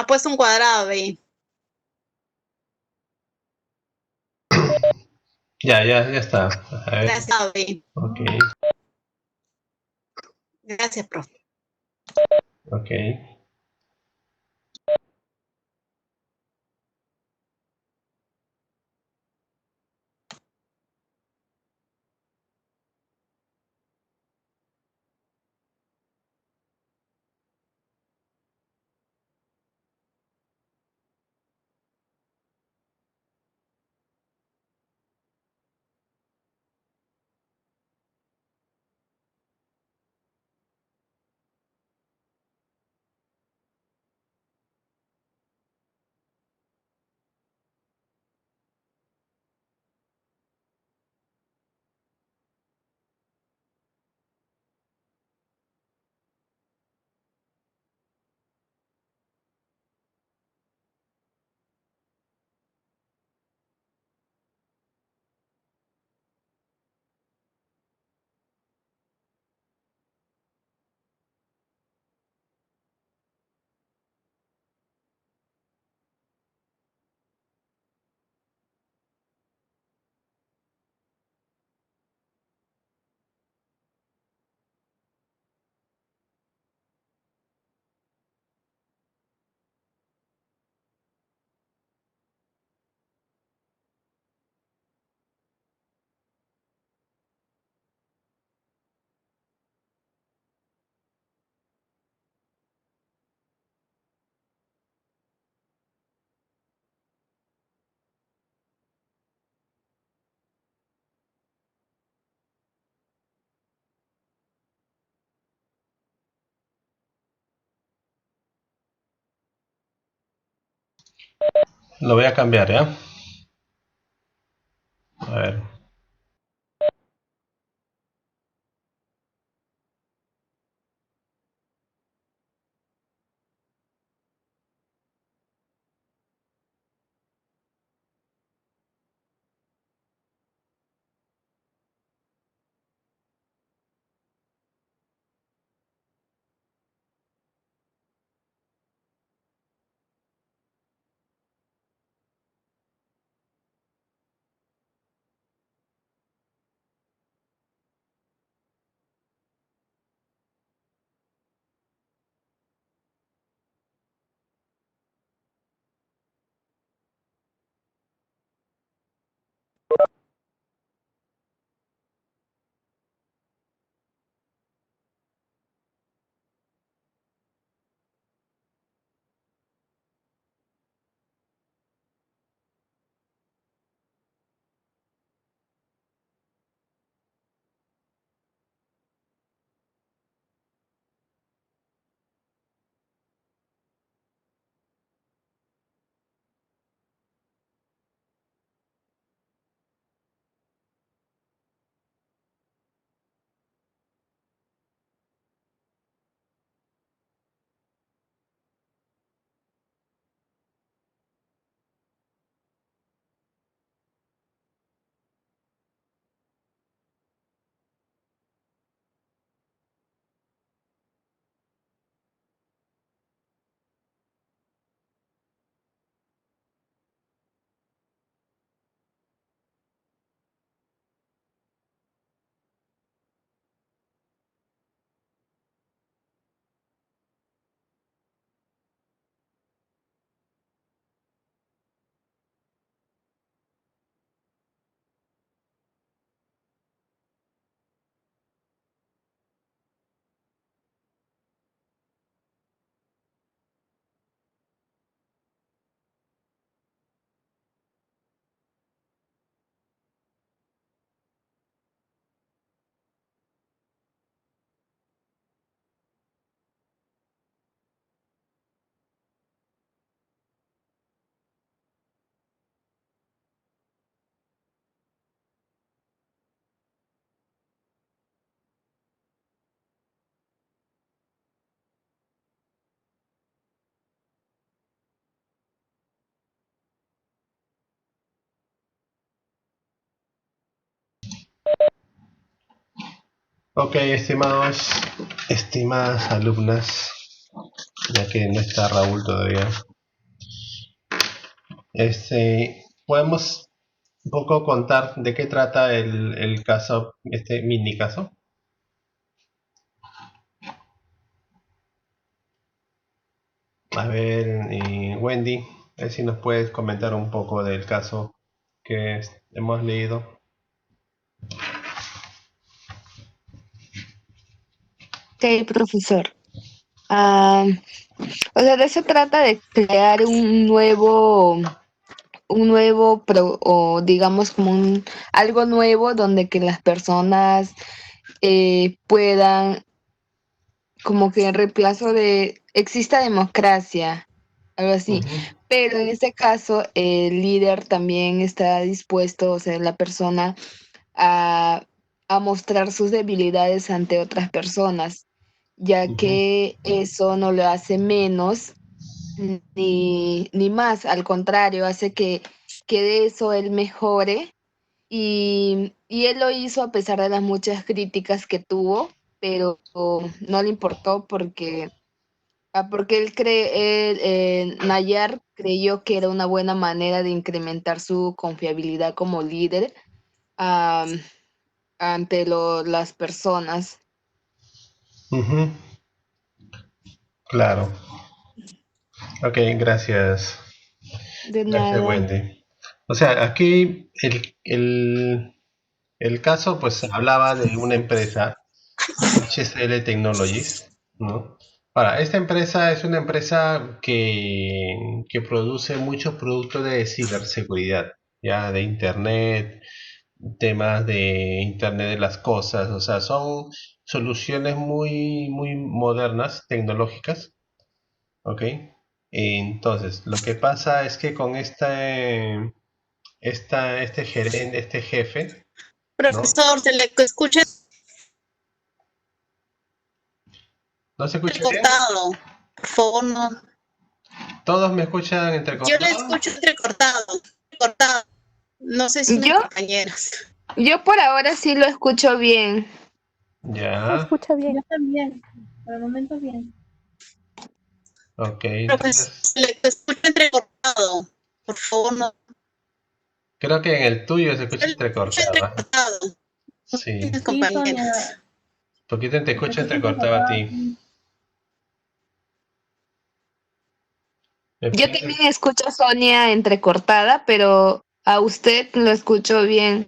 Ha puesto un cuadrado ahí. Ya está. A ver. Gracias, Avi. Ok, Gracias, profe. ok. Lo voy a cambiar, ¿ya? A ver. Ok, estimadas alumnas, ya que no está Raúl todavía. ¿Podemos un poco contar de qué trata el caso, este mini caso? A ver, Wendy, a ver si nos puedes comentar un poco del caso que hemos leído. Ok, profesor. Ah, o sea, de eso trata de crear o digamos como algo nuevo donde que las personas puedan, como que en reemplazo de, exista democracia, algo así. Ujú, Pero en este caso, el líder también está dispuesto, o sea, la persona a, a mostrar sus debilidades ante otras personas, ya ujú, que eso no lo hace menos ni más, al contrario, hace que de eso él mejore y él lo hizo a pesar de las muchas críticas que tuvo, pero no le importó porque Nayar creyó que era una buena manera de incrementar su confiabilidad como líder am, ante las personas. ujú. Claro. Ok, gracias. De Gracias, nada. Wendy. O sea, aquí el caso pues hablaba de una empresa, HCL Technologies, ¿no? Ahora, esta empresa es una empresa que produce muchos productos de ciberseguridad, ya de internet, temas de internet de las cosas, o sea, son soluciones muy modernas, tecnológicas, ¿ok? Entonces, lo que pasa es que con este gerente, este jefe, ¿no? Profesor, se le escucha ¿No se escucha bien? entrecortado. Por favor, no. ¿Todos me escuchan Yo le entrecortado? escucho entrecortado. Cortado. No sé si mis Yo, compañeras. yo por ahora sí lo escucho bien. Se Ya, escucha bien. Yo también, por el momento bien. ok, Profesor, entonces se le escucha entrecortado. Por favor, no. creo que en el tuyo se Yo escucha le escucho entrecortada. entrecortado. Sí, Mis Sí, Sonia, compañeras. poquito te se te escucha escucha entrecortada a entrecortado ti. aquí. ¿Me Yo puedes- también escucho a Sonia entrecortada, pero a usted lo escucho bien.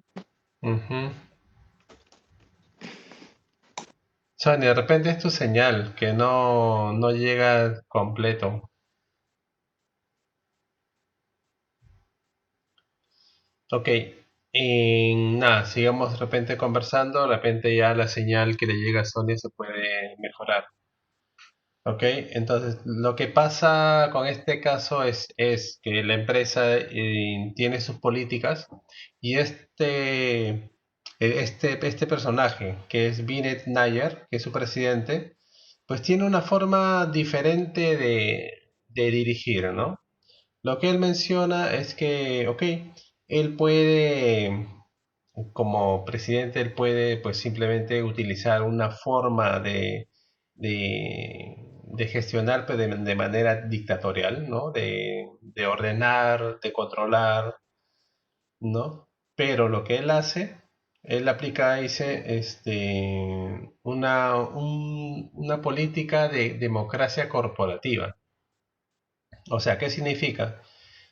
Ujú. Sonia, de repente es tu señal que no llega completo. Ok, y nada, sigamos de repente conversando, de repente ya la señal que le llega a Sonia se puede mejorar. Ok, entonces lo que pasa con este caso es que la empresa tiene sus políticas y este personaje que es Binet Nayer, que es su presidente, pues tiene una forma diferente de dirigir, ¿no? Lo que él menciona es que, ok, él puede, como presidente, él puede pues simplemente utilizar una forma de gestionar pues, de manera dictatorial, ¿no? De ordenar, de controlar, ¿no? Pero lo que él hace, él aplica, dice, una política de democracia corporativa. O sea, ¿qué significa?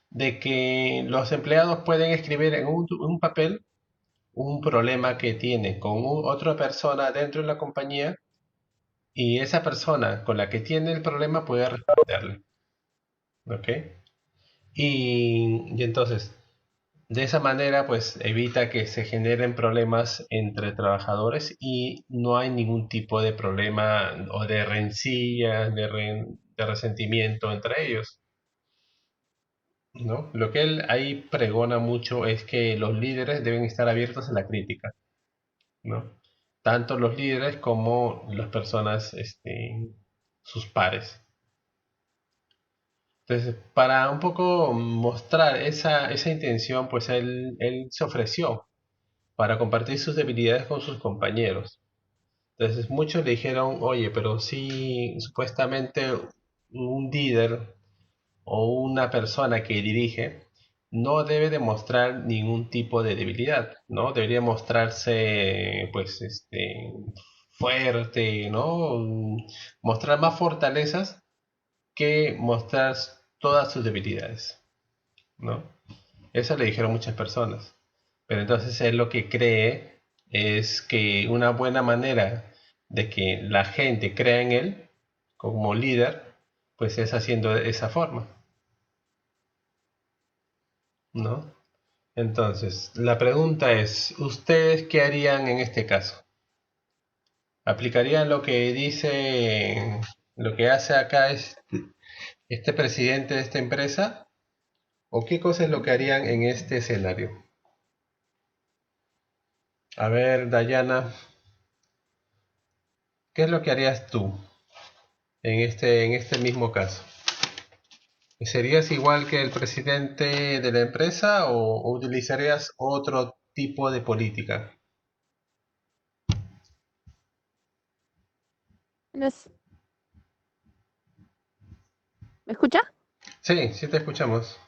De que los empleados pueden escribir en un papel un problema que tiene con otra persona dentro de la compañía y esa persona con la que tiene el problema puede responderle. ¿Ok? Y entonces, de esa manera, pues evita que se generen problemas entre trabajadores y no hay ningún tipo de problema o de rencilla, de resentimiento entre ellos. ¿No? Lo que él ahí pregona mucho es que los líderes deben estar abiertos a la crítica, ¿no? Tanto los líderes como las personas, sus pares. Entonces, para un poco mostrar esa intención, pues él se ofreció para compartir sus debilidades con sus compañeros. Entonces, muchos le dijeron, oye, pero si supuestamente un líder o una persona que dirige no debe demostrar ningún tipo de debilidad, ¿no? Debería mostrarse, pues, fuerte, ¿no? Mostrar más fortalezas que mostrar todas sus debilidades, ¿no? Eso le dijeron muchas personas. Pero entonces él lo que cree es que una buena manera de que la gente crea en él como líder, pues es haciendo de esa forma, ¿no? Entonces, la pregunta es, ¿ustedes qué harían en este caso? ¿Aplicarían lo que dice, lo que hace acá este presidente de esta empresa? ¿O qué cosa es lo que harían en este escenario? A ver, Dayana, ¿qué es lo que harías tú en este mismo caso? ¿Serías igual que el presidente de la empresa o utilizarías otro tipo de política? No es- ¿Me escucha? Sí, sí te escuchamos.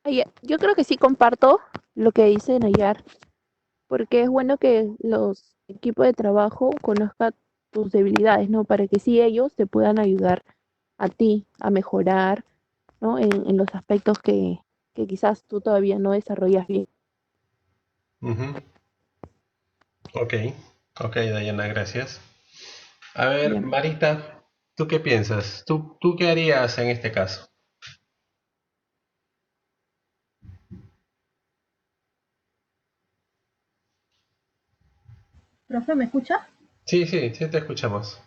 Oye, yo creo que sí comparto lo que dice Nayar, porque es bueno que los equipos de trabajo conozcan tus debilidades, ¿no? Para que sí ellos te puedan ayudar a ti a mejorar, ¿no? En los aspectos que quizás tú todavía no desarrollas bien. Ujú. Ok, ok, Dayana, gracias. A ver, Ya. Marita, ¿tú qué piensas? ¿Tú qué harías en este caso? Profe, ¿me escucha? Sí, sí, sí te escuchamos.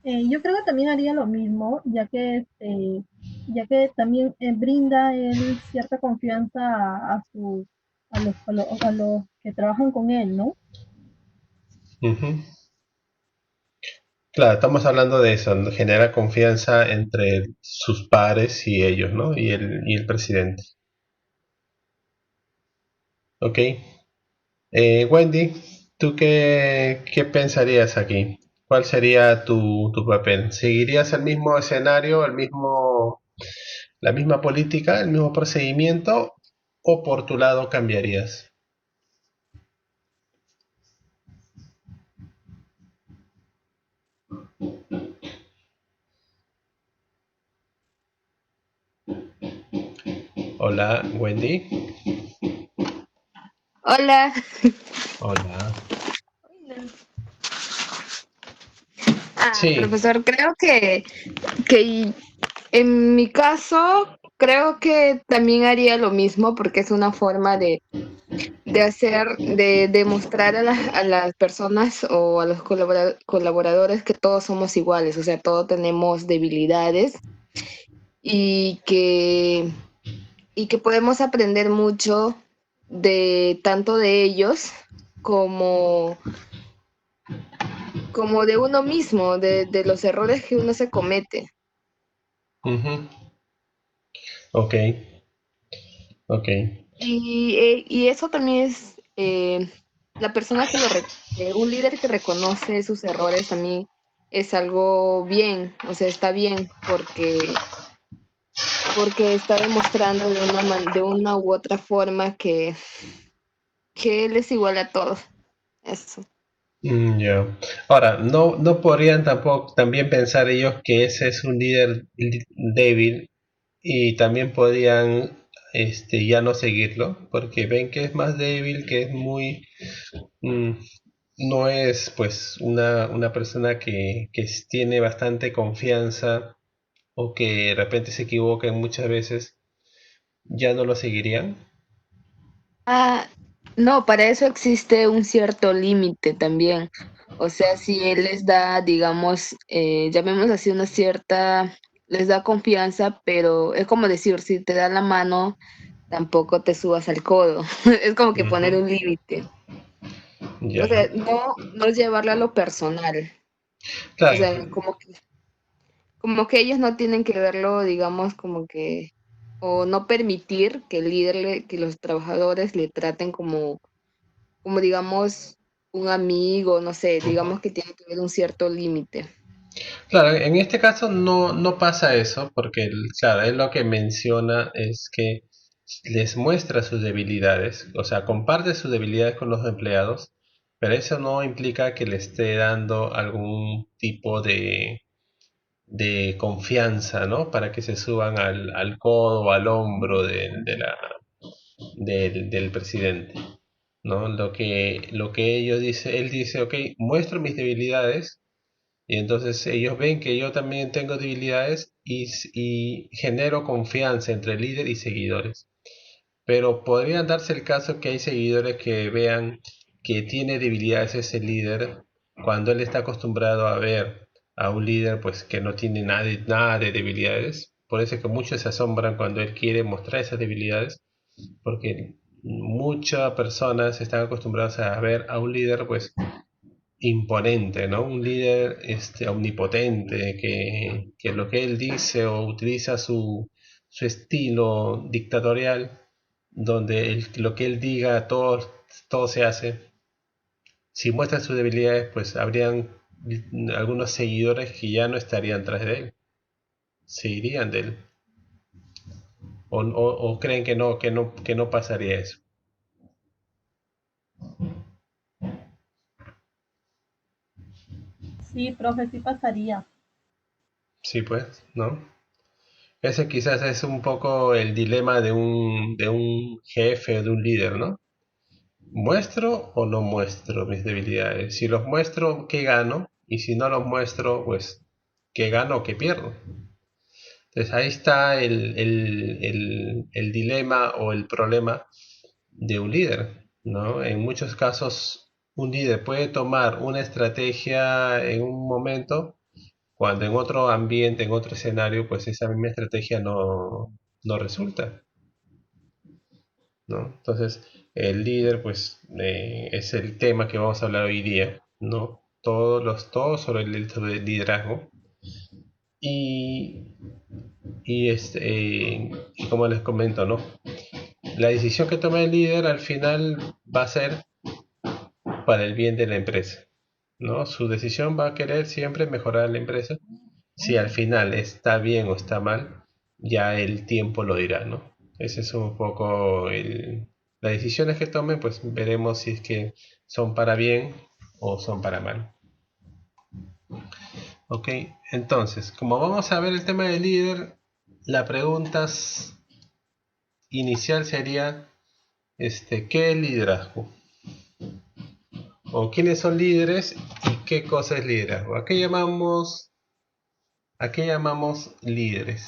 Yo creo que también haría lo mismo, ya que también brinda él cierta confianza a los que trabajan con él, ¿no? Ujú. Claro, estamos hablando de eso, ¿no? Genera confianza entre sus pares y ellos, ¿no? Y el presidente. Ok. Wendy, ¿tú qué pensarías aquí? ¿Cuál sería tu papel? ¿Seguirías el mismo escenario, la misma política, el mismo procedimiento o por tu lado cambiarías? Hola, Wendy. Hola. Hola. Sí. Profesor, creo que en mi caso, creo que también haría lo mismo porque es una forma de demostrar a las personas o a los colaboradores que todos somos iguales, o sea, todos tenemos debilidades y y que podemos aprender mucho de tanto de ellos como, como de uno mismo, de los errores que uno se comete. Ujú. Ok, ok. Y eso también es la persona un líder que reconoce sus errores también es algo bien, o sea, está bien porque está demostrando de una u otra forma que él es igual a todos. Eso. Ya. Ahora, no podrían tampoco también pensar ellos que ese es un líder débil y también podrían ya no seguirlo porque ven que es más débil, que es mm, no es pues una persona que tiene bastante confianza o que de repente se equivocan muchas veces, ya no lo seguirían. Ah, no, para eso existe un cierto límite también. O sea, si él les da, digamos, llamémoslo así, les da confianza, pero es como decir, si te da la mano, tampoco te subas al codo. Es como que Ujú. poner un límite. O Ya. sea, no llevarlo a lo personal. O Claro. sea, como que ellos no tienen que verlo, digamos, o no permitir que el líder, que los trabajadores le traten como digamos un amigo, no sé, digamos que tiene que haber un cierto límite. Claro, en este caso no pasa eso, porque claro, él lo que menciona es que les muestra sus debilidades, o sea, comparte sus debilidades con los empleados, pero eso no implica que le esté dando algún tipo de confianza, ¿no? Para que se suban al codo o al hombro del presidente, ¿no? Lo que él dice, ok, muestro mis debilidades y entonces ellos ven que yo también tengo debilidades y genero confianza entre líder y seguidores. Pero podría darse el caso que hay seguidores que vean que tiene debilidades ese líder cuando él está acostumbrado a ver a un líder pues que no tiene nada de debilidades. Por eso es que muchos se asombran cuando él quiere mostrar esas debilidades, porque muchas personas están acostumbradas a ver a un líder pues imponente, ¿no? Un líder omnipotente que lo que él dice o utiliza su estilo dictatorial, donde lo que él diga todo se hace. Si muestra sus debilidades, pues habrían algunos seguidores que ya no estarían tras de él, se irían de él. O creen que no pasaría eso. Sí, profe, sí pasaría. Sí, pues, ¿no? Ese quizás es un poco el dilema de un jefe o de un líder, ¿no? ¿Muestro o no muestro mis debilidades? Si los muestro, ¿qué gano? Y si no los muestro, pues, ¿qué gano o qué pierdo? Entonces ahí está el dilema o el problema de un líder, ¿no? En muchos casos, un líder puede tomar una estrategia en un momento, cuando en otro ambiente, en otro escenario, pues esa misma estrategia no resulta, ¿no? Entonces, el líder, pues, es el tema que vamos a hablar hoy día, ¿no? Todos sobre el liderazgo. Y, y como les comento, ¿no? La decisión que tome el líder al final va a ser para el bien de la empresa, ¿no? Su decisión va a querer siempre mejorar la empresa. Si al final está bien o está mal, ya el tiempo lo dirá, ¿no? Ese es un poco las decisiones que tome, pues veremos si es que son para bien o son para mal. Ok, entonces, como vamos a ver el tema del líder, la pregunta inicial sería, ¿qué es liderazgo? ¿O quiénes son líderes y qué cosa es liderazgo? ¿A qué llamamos líderes?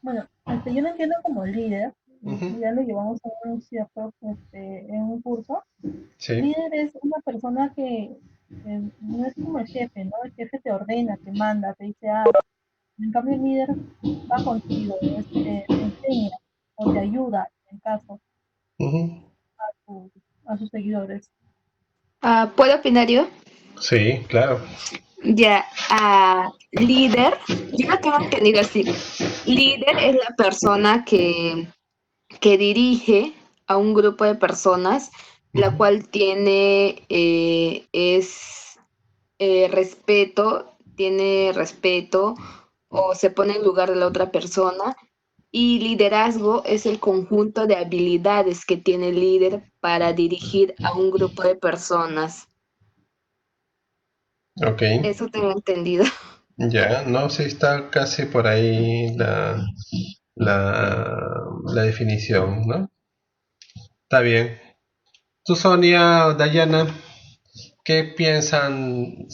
Bueno, yo lo entiendo como líder, Ujú. y ya lo llevamos a un cierto, en un curso. Sí. Líder es una persona que no es como el jefe, ¿no? El jefe te ordena, te manda, te dice, ah, en cambio el líder va contigo, te enseña o te ayuda, en caso, Ujú. a, a sus seguidores. ¿Puedo opinar yo? Sí, claro. Ya, líder, yo lo tengo entendido así. Líder es la persona que dirige a un grupo de personas, la Ujú. cual tiene respeto o se pone en lugar de la otra persona. Y liderazgo es el conjunto de habilidades que tiene el líder para dirigir a un grupo de personas. Ok, Eso tengo entendido. ya, no, sí está casi por ahí la definición, ¿no? Está bien. Tú, Sonia, Dayana, ¿qué piensan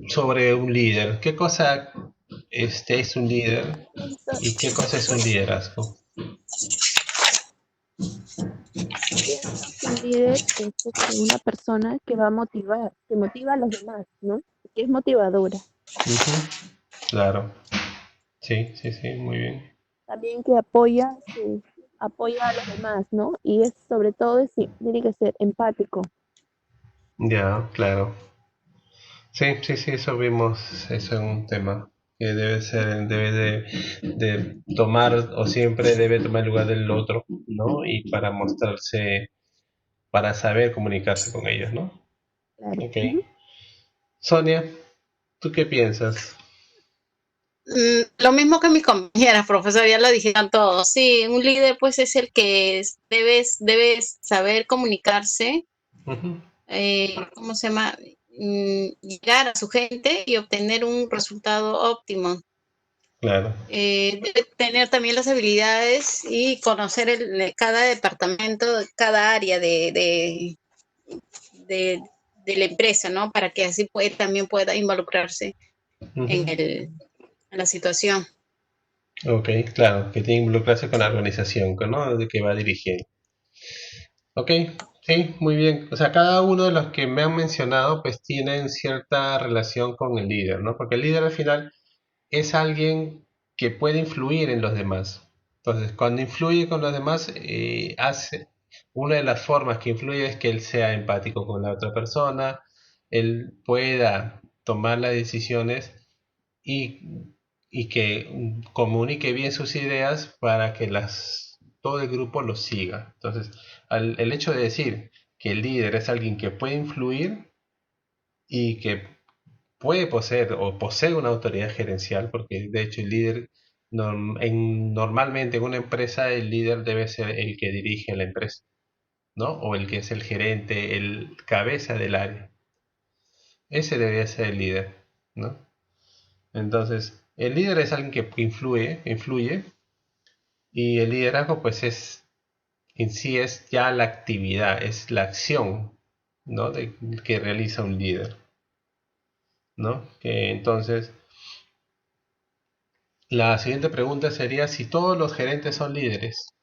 sobre un líder? ¿Qué cosa es un líder y qué cosa es un liderazgo? Pienso que un líder es una persona que va a motivar, que motiva a los demás, ¿no? Que es motivadora. Ujú. Claro, sí, sí, sí, muy bien. También que apoya a los demás, ¿no? Y es sobre todo, tiene que ser empático. Ya, claro. Sí, sí, sí, eso vimos, eso es un tema que debe de tomar o siempre debe tomar el lugar del otro, ¿no? Y para mostrarse, para saber comunicarse con ellos, ¿no? Claro. Ok. Sonia, ¿tú qué piensas? Lo mismo que mis compañeras, profesor, ya lo dijeron todos. Sí, un líder pues es el que debes saber comunicarse, Ujú, ¿cómo se llama? Llegar a su gente y obtener un resultado óptimo. claro. Debe tener también las habilidades y conocer cada departamento, cada área de, de la empresa, ¿no? Para que así también pueda involucrarse en, Ujú. en la situación. Ok, claro, que tiene que involucrarse con la organización, ¿no? De que va dirigiendo. Ok, sí, muy bien. O sea, cada uno de los que me han mencionado, pues tienen cierta relación con el líder, ¿no? Porque el líder al final es alguien que puede influir en los demás. Entonces, cuando influye con los demás, una de las formas que influye es que él sea empático con la otra persona, él pueda tomar las decisiones y, y que comunique bien sus ideas para que todo el grupo lo siga. Entonces, el hecho de decir que el líder es alguien que puede influir y que puede poseer o posee una autoridad gerencial, porque de hecho el líder, normalmente en una empresa el líder debe ser el que dirige la empresa, ¿no? O el que es el gerente, el cabeza del área. Ese debería ser el líder, ¿no? Entonces, el líder es alguien que influye, y el liderazgo pues en sí es ya la actividad, es la acción, ¿no? Que realiza un líder, ¿no? Que entonces la siguiente pregunta sería si todos los gerentes son líderes.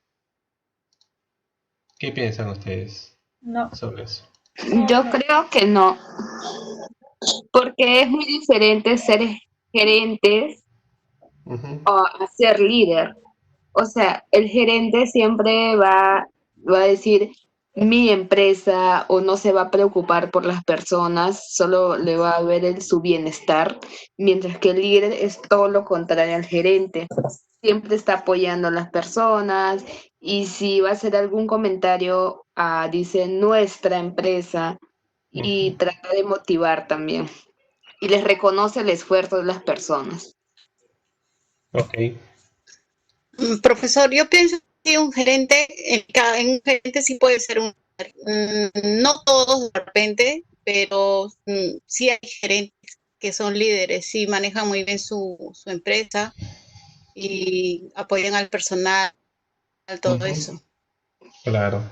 ¿Qué piensan ustedes No, sobre eso? Yo no. creo que no, porque es muy diferente ser gerentes Ujú, a ser líder. O sea, el gerente siempre va a decir mi empresa o no se va a preocupar por las personas, solo le va a ver su bienestar, mientras que el líder es todo lo contrario al gerente. Siempre está apoyando a las personas y si va a hacer algún comentario, dice nuestra empresa y ujú. trata de motivar también y les reconoce el esfuerzo de las personas. Ok, Profesor, yo pienso que un gerente, en un gerente sí puede ser no todos de repente, pero sí hay gerentes que son líderes, sí manejan muy bien su empresa y apoyan al personal, todo ujú, eso. claro.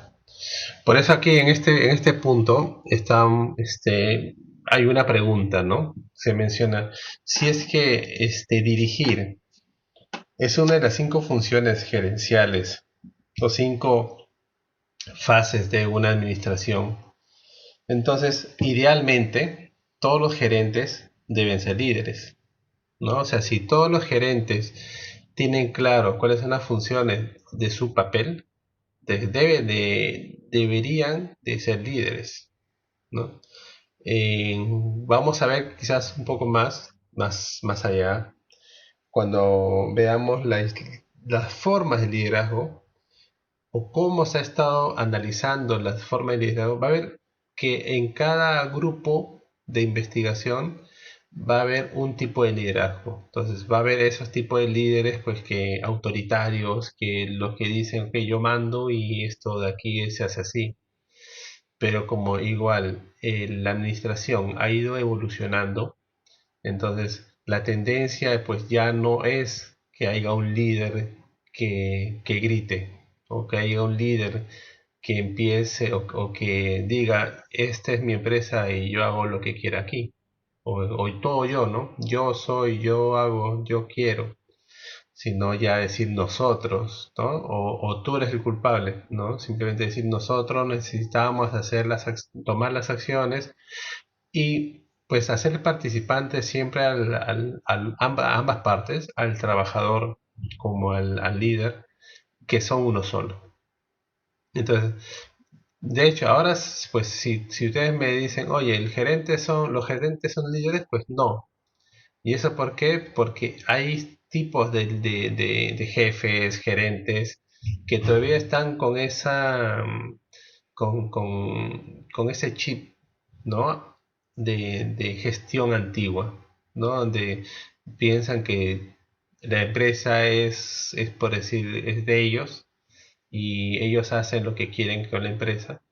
Por eso aquí en este punto hay una pregunta, ¿no? Se menciona si es que dirigir es una de las 5 funciones gerenciales o 5 fases de una administración. Entonces, idealmente, todos los gerentes deben ser líderes, ¿no? O sea, si todos los gerentes tienen claro cuáles son las funciones de su papel, deberían de ser líderes, ¿no? Vamos a ver quizás un poco más allá, cuando veamos las formas de liderazgo o cómo se ha estado analizando las formas de liderazgo. Va a ver que en cada grupo de investigación va a haber un tipo de liderazgo. Entonces va a haber esos tipos de líderes pues que autoritarios, que los que dicen que yo mando y esto de aquí se hace así. Pero como igual la administración ha ido evolucionando, entonces la tendencia pues ya no es que haya un líder que grite o que haya un líder que empiece o que diga, esta es mi empresa y yo hago lo que quiera aquí. O todo yo, ¿no? Yo soy, yo hago, yo quiero, sino ya decir nosotros, ¿no? O tú eres el culpable, ¿no? Simplemente decir nosotros necesitamos tomar las acciones y pues hacer participante siempre a ambas partes, al trabajador como al líder, que son uno solo. Entonces, de hecho, ahora, pues si ustedes me dicen, oye, los gerentes son líderes, pues no. ¿Y eso por qué? Porque hay tipos de jefes, gerentes, que todavía están con ese chip, ¿no? de gestión antigua, ¿no? Donde piensan que la empresa es por decir, es de ellos y ellos hacen lo que quieren con la empresa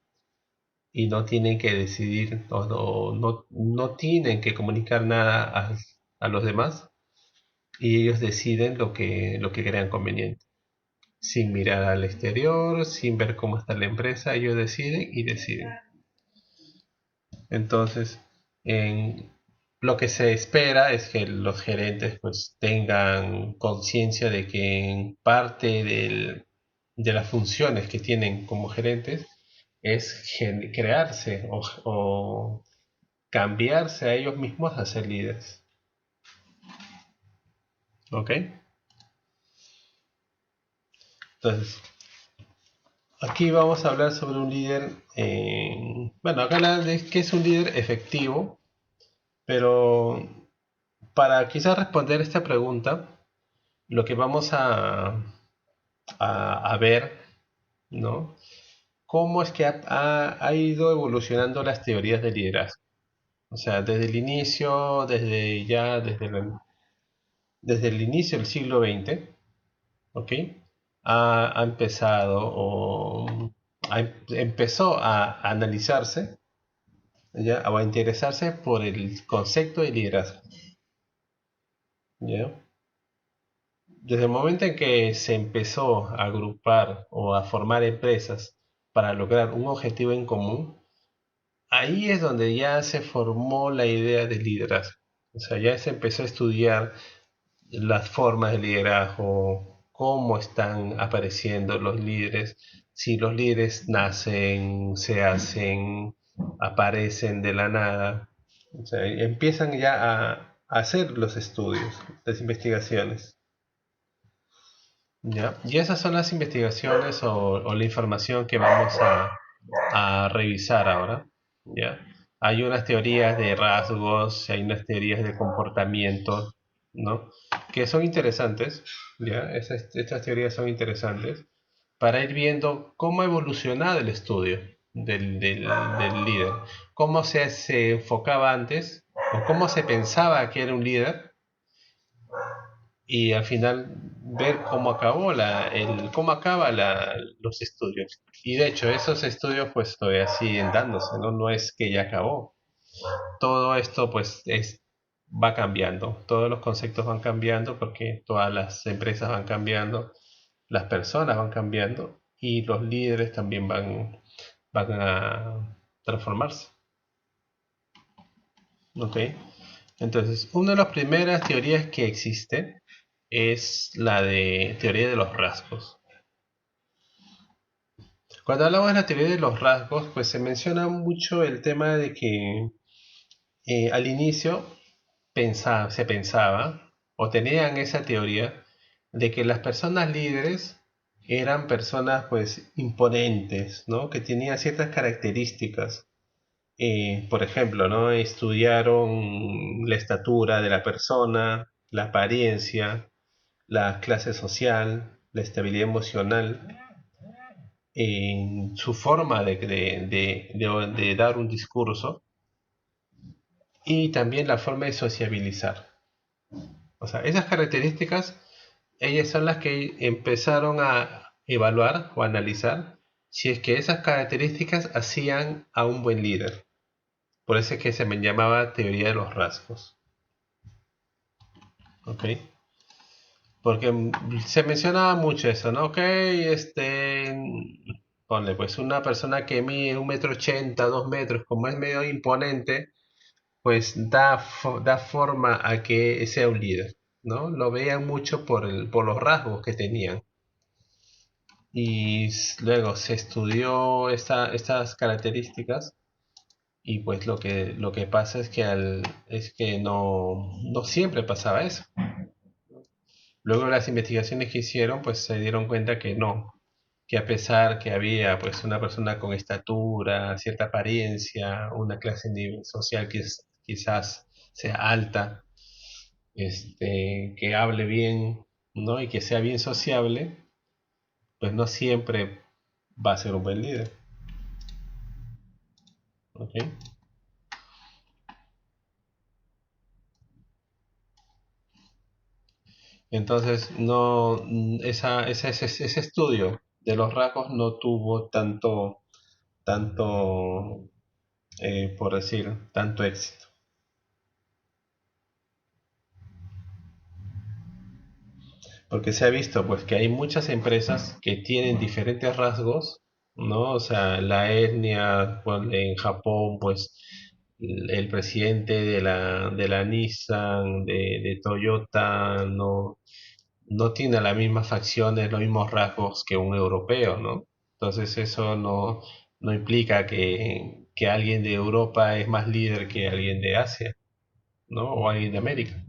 y no tienen que decidir no tienen que comunicar nada a los demás y ellos deciden lo que crean conveniente. Sin mirar al exterior, sin ver cómo está la empresa, ellos deciden y deciden. Entonces, en, lo que se espera es que los gerentes pues tengan conciencia de que en parte de las funciones que tienen como gerentes es crearse o cambiarse a ellos mismos a ser líderes. ¿Ok? Entonces, aquí vamos a hablar sobre un líder. Bueno, acá hablan de que es un líder efectivo, pero para quizás responder esta pregunta, lo que vamos a ver, ¿no? Cómo es que ha ido evolucionando las teorías de liderazgo. O sea, desde el inicio, desde el inicio del siglo XX, ¿ok? Ha empezado empezó a analizarse, ¿ya? O a interesarse por el concepto de liderazgo, ¿ya? Desde el momento en que se empezó a agrupar o a formar empresas para lograr un objetivo en común, ahí es donde ya se formó la idea de liderazgo. O sea, ya se empezó a estudiar las formas de liderazgo, cómo están apareciendo los líderes, si los líderes nacen, se hacen, aparecen de la nada. O sea, empiezan ya a hacer los estudios, las investigaciones. ¿Ya? Y esas son las investigaciones o la información que vamos a revisar ahora. ¿Ya? Hay unas teorías de rasgos, hay unas teorías de comportamiento, ¿no? Que son interesantes. ¿Ya? Estas teorías son interesantes para ir viendo cómo ha evolucionado el estudio del líder, cómo se enfocaba antes o cómo se pensaba que era un líder y al final ver cómo cómo acaba los estudios. Y de hecho, esos estudios pues todavía siguen dándose, ¿no? No es que ya acabó. Todo esto pues va cambiando, todos los conceptos van cambiando porque todas las empresas van cambiando, las personas van cambiando y los líderes también van a transformarse. ¿Ok? Entonces, una de las primeras teorías que existe es la de teoría de los rasgos. Cuando hablamos de la teoría de los rasgos, pues se menciona mucho el tema de que al inicio se pensaba o tenían esa teoría de que las personas líderes eran personas pues imponentes, ¿no? Que tenían ciertas características. Por ejemplo, ¿no? Estudiaron la estatura de la persona, la apariencia, la clase social, la estabilidad emocional, en su forma de dar un discurso y también la forma de sociabilizar. O sea, esas características, ellas son las que empezaron a evaluar o analizar si es que esas características hacían a un buen líder. Por eso es que se me llamaba teoría de los rasgos. ¿Ok? Porque se mencionaba mucho eso, ¿no? Ok, ponle, pues una persona que mide 1,80 m, 2 metros, como es medio imponente, pues da forma a que sea un líder, ¿no? Lo veían mucho por los rasgos que tenían. Y luego se estudió estas características y pues lo que pasa es es que no siempre pasaba eso. Luego las investigaciones que hicieron, pues se dieron cuenta que no, que a pesar que había pues una persona con estatura, cierta apariencia, una clase social que quizás sea alta, que hable bien, ¿no? Y que sea bien sociable, pues no siempre va a ser un buen líder. ¿Ok? Entonces, ese estudio de los rasgos no tuvo tanto, por decir, tanto éxito. Porque se ha visto pues que hay muchas empresas que tienen diferentes rasgos, ¿no? O sea, la etnia, pues, en Japón, pues el presidente de la Nissan, de Toyota, no tiene las mismas facciones, los mismos rasgos que un europeo, ¿no? Entonces eso no implica que alguien de Europa es más líder que alguien de Asia, ¿no? O alguien de América,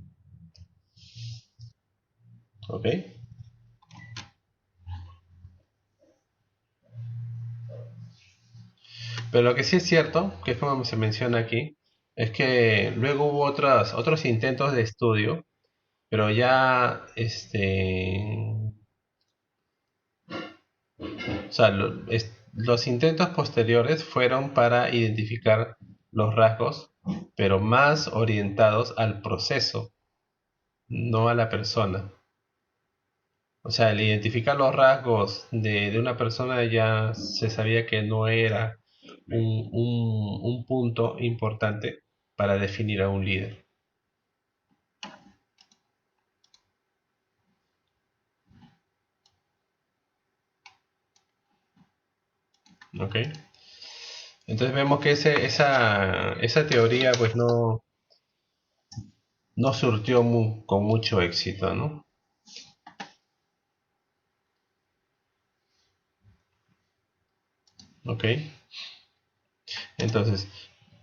¿ok? Pero lo que sí es cierto, que es como se menciona aquí, es que luego hubo otros intentos de estudio, pero ya, o sea, los intentos posteriores fueron para identificar los rasgos, pero más orientados al proceso, no a la persona. O sea, al identificar los rasgos de una persona ya se sabía que no era un punto importante para definir a un líder. ¿Ok? Entonces vemos que esa teoría pues no surtió con mucho éxito, ¿no? ¿Ok? Entonces,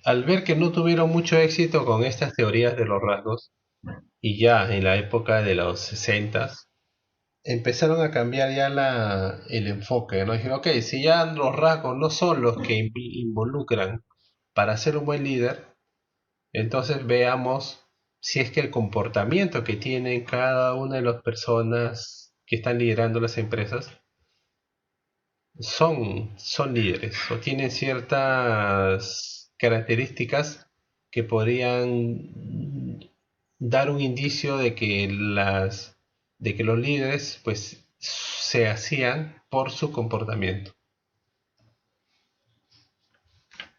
al ver que no tuvieron mucho éxito con estas teorías de los rasgos, y ya en la época de los 60 empezaron a cambiar ya el enfoque, ¿no? Dijeron, ok, si ya los rasgos no son los que involucran para ser un buen líder, entonces veamos si es que el comportamiento que tienen cada una de las personas que están liderando las empresas son líderes o tienen ciertas características que podrían dar un indicio de que los líderes pues se hacían por su comportamiento.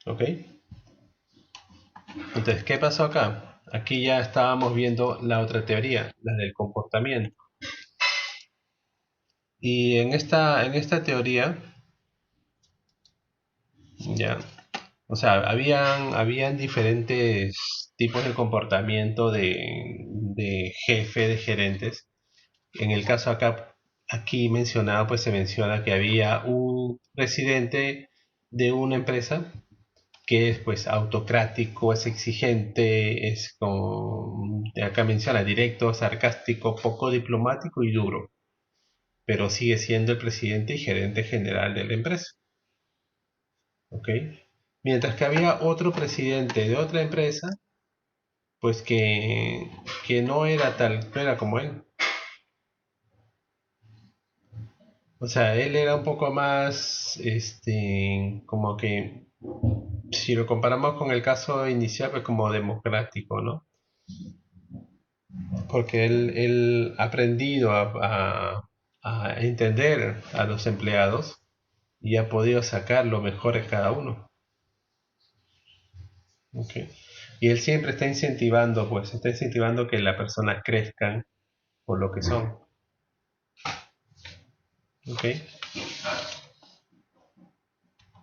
¿Ok? Entonces, ¿qué pasó acá? Aquí ya estábamos viendo la otra teoría, la del comportamiento. Y en esta teoría, ya, o sea, habían diferentes tipos de comportamiento de jefe, de gerentes. En el caso aquí mencionado, pues se menciona que había un presidente de una empresa que es pues autocrático, es exigente, es como acá menciona directo, sarcástico, poco diplomático y duro, pero sigue siendo el presidente y gerente general de la empresa, ¿ok? Mientras que había otro presidente de otra empresa, pues que no era como él. O sea, él era un poco más, como que, si lo comparamos con el caso inicial, pues como democrático, ¿no? Porque él ha aprendido a entender a los empleados y ha podido sacar lo mejor de cada uno. ¿Ok? Y él siempre está incentivando que las personas crezcan por lo que son. ¿Ok?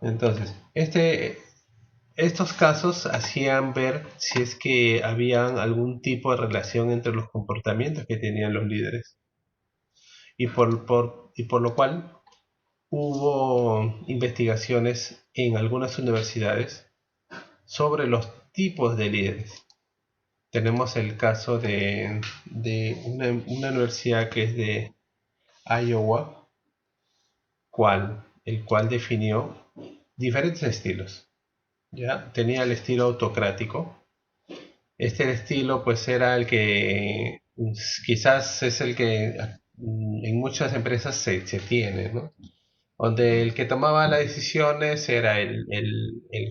Entonces, estos casos hacían ver si es que había algún tipo de relación entre los comportamientos que tenían los líderes. Y por lo cual hubo investigaciones en algunas universidades sobre los tipos de líderes. Tenemos el caso de una universidad que es de Iowa, el cual definió diferentes estilos. ¿Ya? Tenía el estilo autocrático. Este estilo pues era el que quizás es el que en muchas empresas se tiene, ¿no? Donde el que tomaba las decisiones era el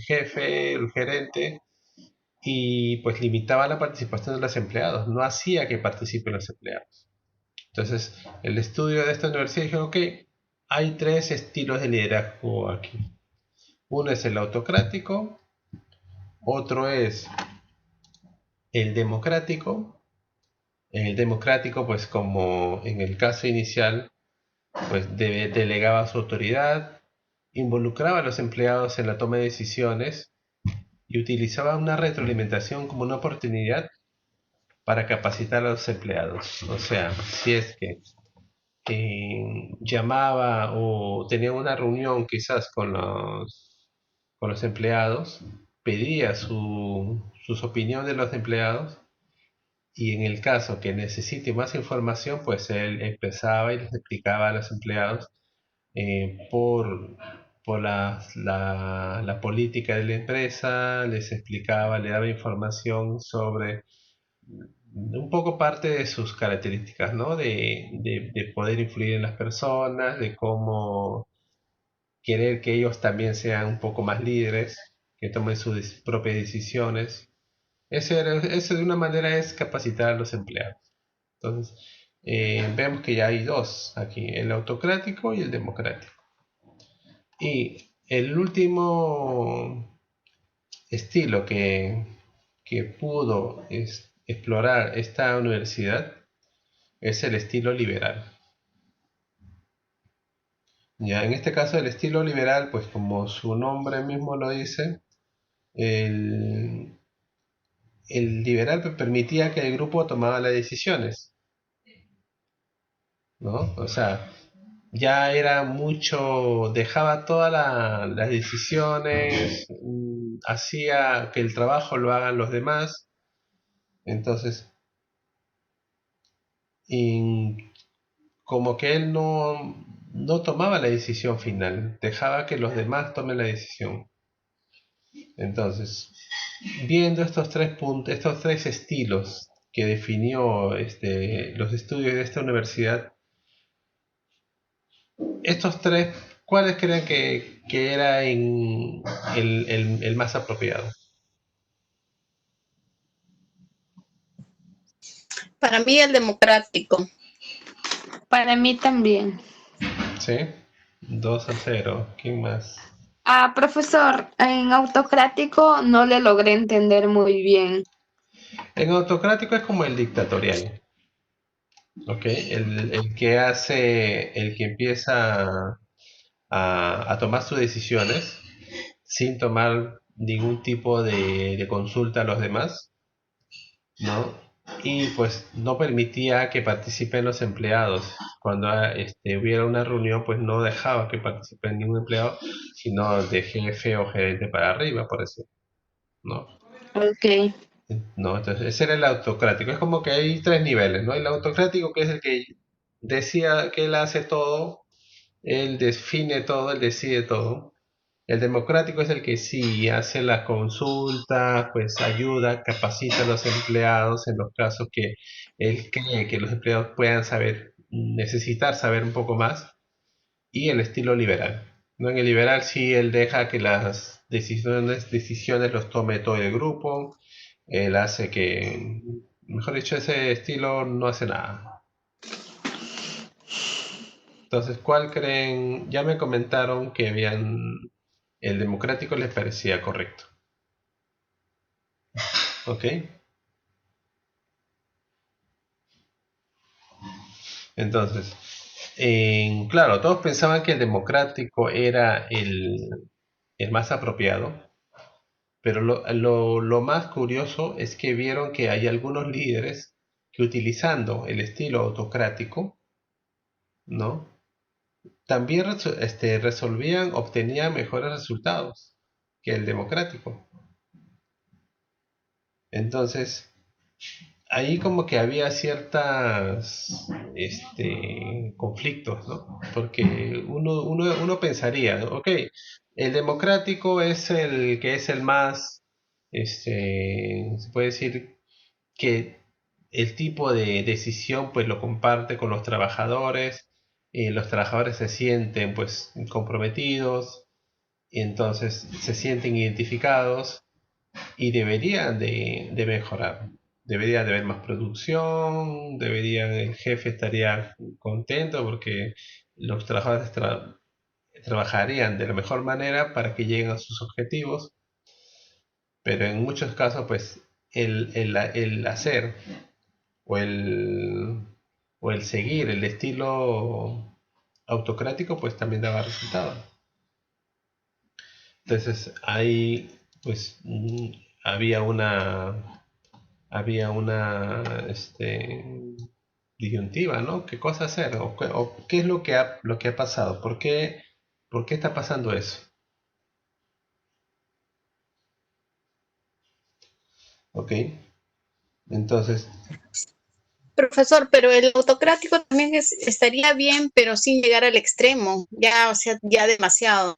jefe, el gerente, y pues limitaba la participación de los empleados, no hacía que participen los empleados. Entonces, el estudio de esta universidad dijo, ok, hay tres estilos de liderazgo aquí. Uno es el autocrático, otro es el democrático. En el democrático, pues como en el caso inicial, pues delegaba su autoridad, involucraba a los empleados en la toma de decisiones y utilizaba una retroalimentación como una oportunidad para capacitar a los empleados. O sea, si es que llamaba o tenía una reunión quizás con los empleados, pedía sus opiniones de los empleados y en el caso que necesite más información, pues él empezaba y les explicaba a los empleados por la política de la empresa, les explicaba, le daba información sobre un poco parte de sus características, ¿no? De poder influir en las personas, de cómo querer que ellos también sean un poco más líderes, que tomen sus propias decisiones. Eso de una manera es capacitar a los empleados. Entonces, vemos que ya hay dos aquí, el autocrático y el democrático. Y el último estilo que pudo explorar esta universidad es el estilo liberal. Ya, en este caso el estilo liberal, pues como su nombre mismo lo dice, el, el liberal permitía que el grupo tomara las decisiones, ¿no? O sea, ya era mucho, dejaba todas las decisiones, hacía que el trabajo lo hagan los demás, entonces, y como que él no tomaba la decisión final, dejaba que los demás tomen la decisión. Entonces, viendo estos tres puntos, estos tres estilos que definió los estudios de esta universidad, estos tres, ¿cuáles creen que era el más apropiado? Para mí el democrático. Para mí también. ¿Sí? 2-0. ¿Quién más? Ah, profesor, en autocrático no le logré entender muy bien. En autocrático es como el dictatorial, ¿ok? El que empieza a tomar sus decisiones sin tomar ningún tipo de consulta a los demás, ¿no? Y pues no permitía que participen los empleados. Cuando hubiera una reunión, pues no dejaba que participe ningún empleado, sino de jefe o gerente para arriba, por decirlo, ¿no? Ok. No, entonces ese era el autocrático. Es como que hay tres niveles, ¿no? El autocrático, que es el que decía que él hace todo, él define todo, él decide todo. El democrático es el que sí hace la consulta, pues ayuda, capacita a los empleados en los casos que él cree que los empleados puedan saber, necesitar saber un poco más. Y el estilo liberal, ¿no? En el liberal sí él deja que las decisiones los tome todo el grupo, él hace que, mejor dicho, ese estilo no hace nada. Entonces, ¿cuál creen? Ya me comentaron que el democrático les parecía correcto. ¿Ok? Entonces, claro, todos pensaban que el democrático era el más apropiado, pero lo más curioso es que vieron que hay algunos líderes que utilizando el estilo autocrático, ¿no? También obtenían mejores resultados que el democrático. Entonces, ahí como que había ciertas conflictos, ¿no? Porque uno pensaría, ok, el democrático es el que es el más, se puede decir que el tipo de decisión pues lo comparte con los trabajadores se sienten pues comprometidos, y entonces se sienten identificados y deberían de mejorar. debería de haber más producción, el jefe estaría contento porque los trabajadores trabajarían de la mejor manera para que lleguen a sus objetivos, pero en muchos casos, pues, el hacer o o el seguir el estilo autocrático, pues también daba resultados. Entonces ahí, pues, había una disyuntiva, ¿no? ¿Qué cosa hacer? O qué es lo que ha pasado? ¿Por qué está pasando eso? ¿Ok? Entonces, Profesor, pero el autocrático también estaría bien, pero sin llegar al extremo, ya, o sea, ya demasiado.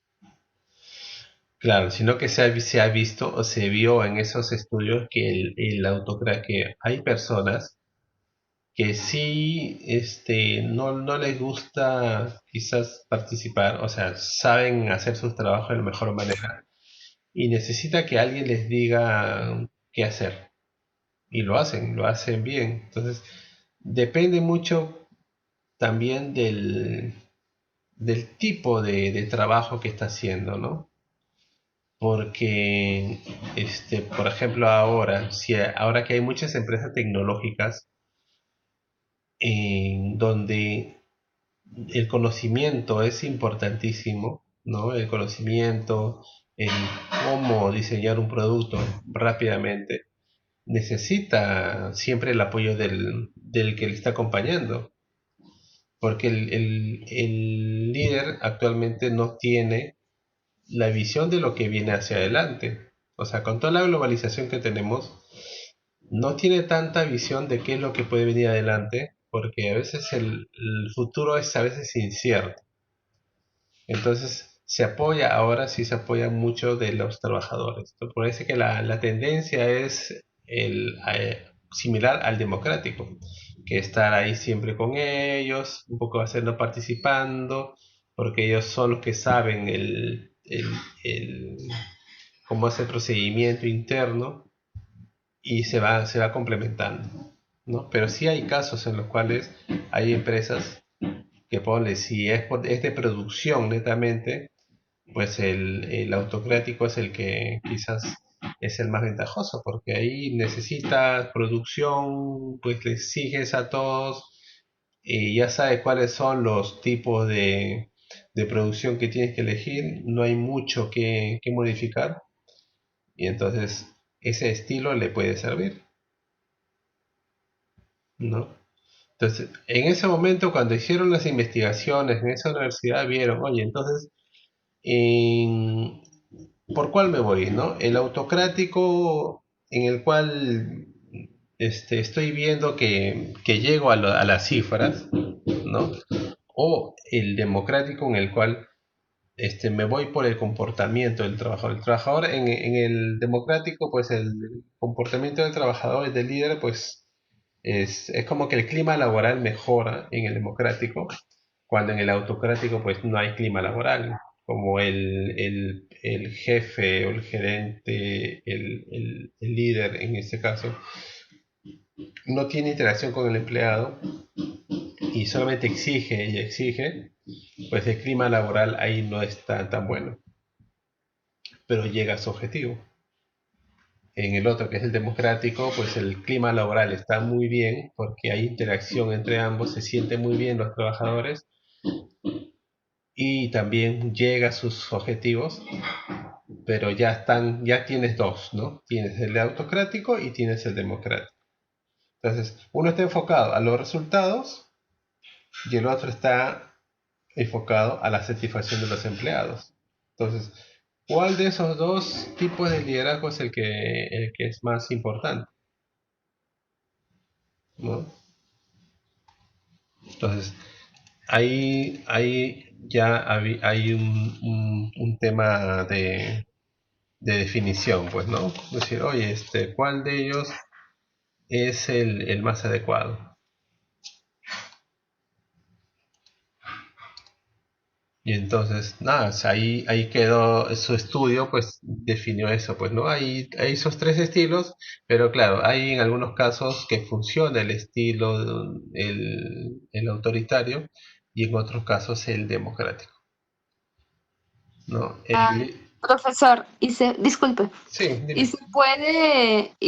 claro, sino que se ha visto o se vio en esos estudios que que hay personas que sí no les gusta quizás participar, o sea, saben hacer sus trabajos de la mejor manera y necesita que alguien les diga qué hacer. Y lo hacen bien. Entonces, depende mucho también del tipo de trabajo que está haciendo, ¿no? Porque, por ejemplo, ahora que hay muchas empresas tecnológicas en donde el conocimiento es importantísimo, ¿no? El conocimiento, el cómo diseñar un producto rápidamente, necesita siempre el apoyo del que le está acompañando, porque el líder actualmente no tiene la visión de lo que viene hacia adelante. O sea, con toda la globalización que tenemos, no tiene tanta visión de qué es lo que puede venir adelante, porque a veces el futuro es a veces incierto. Entonces, ahora sí se apoya mucho de los trabajadores. Entonces, parece que la tendencia es similar al democrático, que estar ahí siempre con ellos, un poco haciendo participando, porque ellos son los que saben el- cómo es el procedimiento interno y se va complementando, ¿no? Pero sí hay casos en los cuales hay empresas que ponle, si es de producción netamente, pues el autocrático es el que quizás es el más ventajoso, porque ahí necesitas producción, pues le exiges a todos y ya sabes cuáles son los tipos de producción que tienes que elegir, no hay mucho que modificar y entonces ese estilo le puede servir, ¿no? Entonces, en ese momento, cuando hicieron las investigaciones en esa universidad, vieron, oye, entonces, en- ¿por cuál me voy, no? El autocrático en el cual estoy viendo que llego a las cifras, ¿no? O el democrático en el cual me voy por el comportamiento del trabajador. El trabajador en el democrático, pues el comportamiento del trabajador y del líder, pues es como que el clima laboral mejora en el democrático, cuando en el autocrático pues no hay clima laboral, como el jefe o el gerente, el líder en este caso, no tiene interacción con el empleado y solamente exige y exige, pues el clima laboral ahí no está tan bueno, pero llega a su objetivo. En el otro, que es el democrático, pues el clima laboral está muy bien porque hay interacción entre ambos, se sienten muy bien los trabajadores y también llega a sus objetivos, pero ya tienes dos, ¿no? Tienes el autocrático y tienes el democrático. Entonces, uno está enfocado a los resultados y el otro está enfocado a la satisfacción de los empleados. Entonces, ¿cuál de esos dos tipos de liderazgo es el que es más importante? ¿No? Entonces, ahí ya hay un tema de definición, pues, ¿no? Es decir, oye, ¿cuál de ellos es el más adecuado? Y entonces, nada, o sea, ahí quedó su estudio, pues definió eso, pues, ¿no? Hay esos tres estilos, pero claro, hay en algunos casos que funciona el estilo, el autoritario, y en otros casos el democrático, ¿no? Profesor, disculpe, Sí, ¿y dime.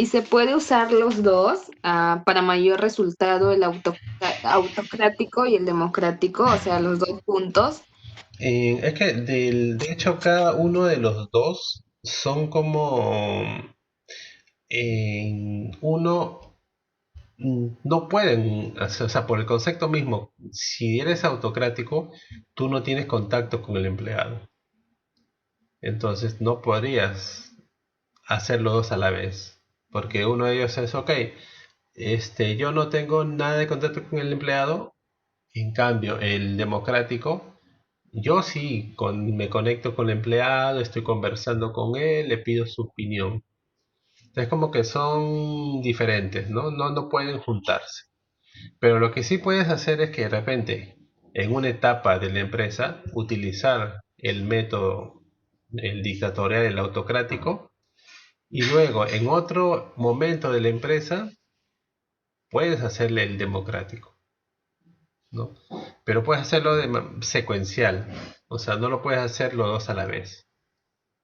se puede usar los dos para mayor resultado, el autocrático y el democrático, o sea, los dos juntos? Es que de hecho cada uno de los dos son como uno no pueden, o sea, por el concepto mismo, si eres autocrático, tú no tienes contacto con el empleado. Entonces no podrías hacer los dos a la vez. Porque uno de ellos es, ok, yo no tengo nada de contacto con el empleado, en cambio, el democrático, yo sí me conecto con el empleado, estoy conversando con él, le pido su opinión. Es como que son diferentes, ¿no? No pueden juntarse. Pero lo que sí puedes hacer es que de repente, en una etapa de la empresa, utilizar el método, el dictatorial, el autocrático, y luego en otro momento de la empresa, puedes hacerle el democrático, ¿no? Pero puedes hacerlo secuencial, o sea, no lo puedes hacer los dos a la vez,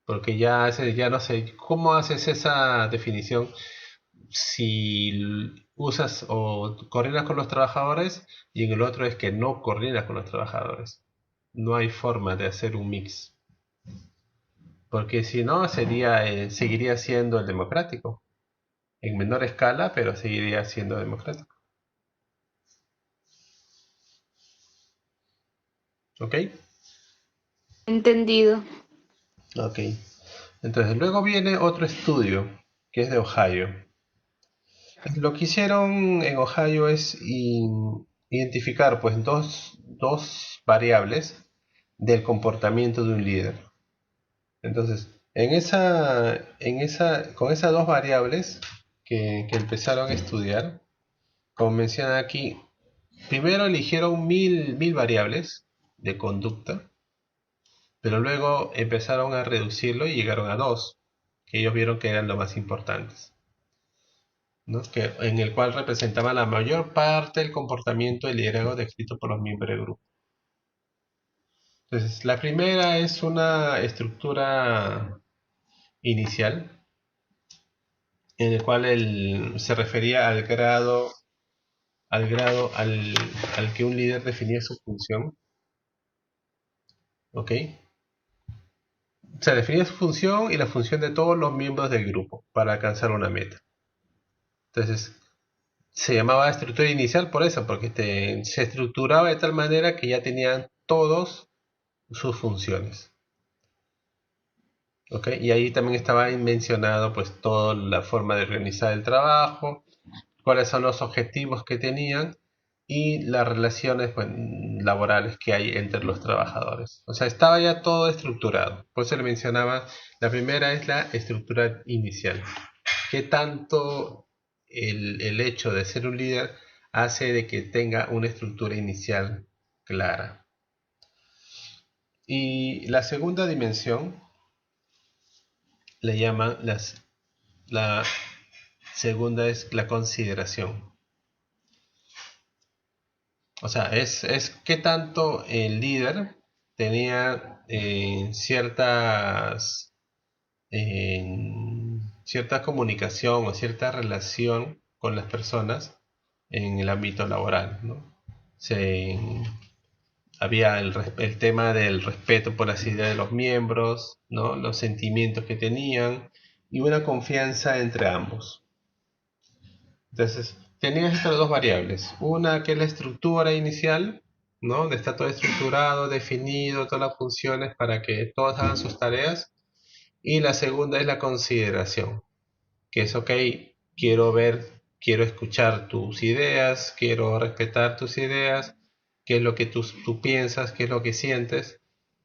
porque ya no sé, ¿cómo haces esa definición? Si usas o coordinas con los trabajadores y en el otro es que no coordinas con los trabajadores. No hay forma de hacer un mix, porque si no seguiría siendo el democrático, en menor escala, pero seguiría siendo democrático. ¿Ok? Entendido. Ok. Entonces luego viene otro estudio que es de Ohio. Lo que hicieron en Ohio es identificar pues dos variables del comportamiento de un líder. Entonces, con esas dos variables que empezaron a estudiar, como mencionan aquí, primero eligieron mil variables de conducta, pero luego empezaron a reducirlo y llegaron a dos, que ellos vieron que eran lo más importantes, ¿no? En el cual representaba la mayor parte del comportamiento del liderazgo descrito por los miembros del grupo. Entonces, la primera es una estructura inicial, en el cual se refería al que un líder definía su función, ¿ok? Se definía su función y la función de todos los miembros del grupo para alcanzar una meta. Entonces, se llamaba estructura inicial por eso, porque se estructuraba de tal manera que ya tenían todos sus funciones, ¿ok? Y ahí también estaba mencionado pues toda la forma de organizar el trabajo, cuáles son los objetivos que tenían y las relaciones pues, laborales que hay entre los trabajadores. O sea, estaba ya todo estructurado. Por eso le mencionaba, la primera es la estructura inicial. ¿Qué tanto el hecho de ser un líder hace de que tenga una estructura inicial clara? Y la segunda dimensión le llaman la segunda es la consideración. O sea, es qué tanto el líder tenía eh, cierta comunicación o cierta relación con las personas en el ámbito laboral, ¿no? Se, Había el tema del respeto por las ideas de los miembros, ¿no? Los sentimientos que tenían y una confianza entre ambos. Entonces, tenías estas dos variables. Una que es la estructura inicial, ¿no? Donde está todo estructurado, definido, todas las funciones para que todos hagan sus tareas. Y la segunda es la consideración, que es, ok, quiero escuchar tus ideas, quiero respetar tus ideas, qué es lo que tú piensas, qué es lo que sientes,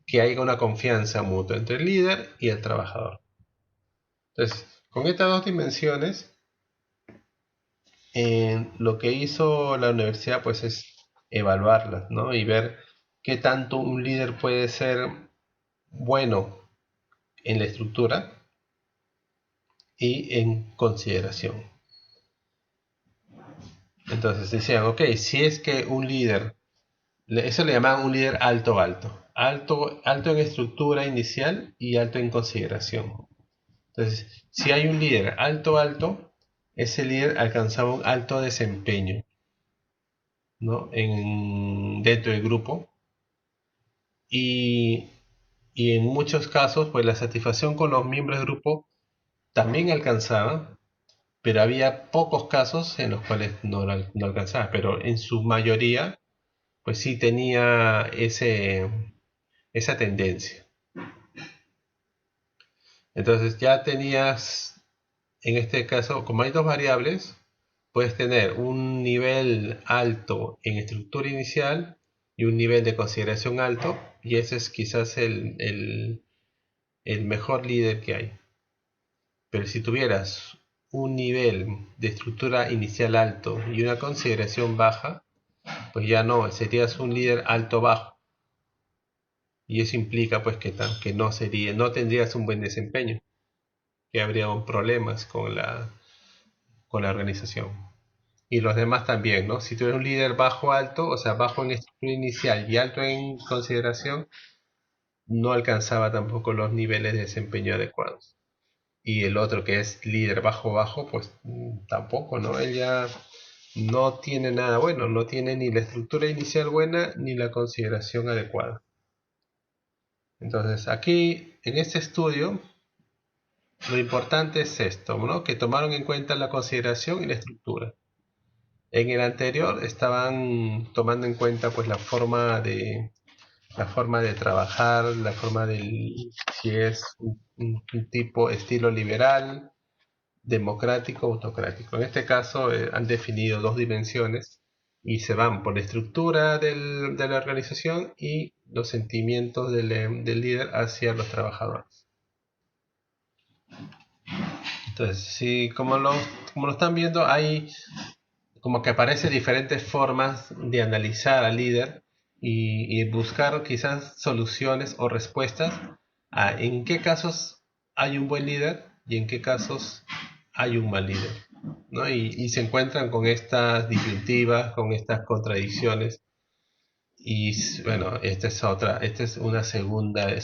que haya una confianza mutua entre el líder y el trabajador. Entonces, con estas dos dimensiones, lo que hizo la universidad pues es evaluarlas, ¿no? Y ver qué tanto un líder puede ser bueno en la estructura y en consideración. Entonces decían, ok, si es que un líder, eso le llamaban un líder alto, alto. Alto en estructura inicial y alto en consideración. Entonces, si hay un líder alto, alto, ese líder alcanzaba un alto desempeño, ¿no? Dentro del grupo. Y, y en muchos casos, pues la satisfacción con los miembros del grupo también alcanzaba, pero había pocos casos en los cuales no alcanzaba, pero en su mayoría, pues sí tenía esa tendencia. Entonces ya tenías, en este caso, como hay dos variables, puedes tener un nivel alto en estructura inicial y un nivel de consideración alto, y ese es quizás el mejor líder que hay. Pero si tuvieras un nivel de estructura inicial alto y una consideración baja, pues ya no, serías un líder alto-bajo. Y eso implica pues que no tendrías un buen desempeño, que habría problemas con la organización. Y los demás también, ¿no? Si tú eres un líder bajo-alto, o sea, bajo en estructura inicial y alto en consideración, no alcanzaba tampoco los niveles de desempeño adecuados. Y el otro que es líder bajo-bajo, pues tampoco, ¿no? Él ya no tiene nada bueno, no tiene ni la estructura inicial buena ni la consideración adecuada. Entonces, aquí en este estudio, lo importante es esto, ¿no? Que tomaron en cuenta la consideración y la estructura. En el anterior estaban tomando en cuenta pues la forma de trabajar, la forma si es un tipo estilo liberal, democrático, autocrático. En este caso han definido dos dimensiones y se van por la estructura de la organización y los sentimientos del líder hacia los trabajadores. Entonces, sí, como lo están viendo, hay como que aparecen diferentes formas de analizar al líder y buscar quizás soluciones o respuestas a en qué casos hay un buen líder y en qué casos hay un mal líder, ¿no? Y se encuentran con estas disyuntivas, con estas contradicciones. Y bueno, este es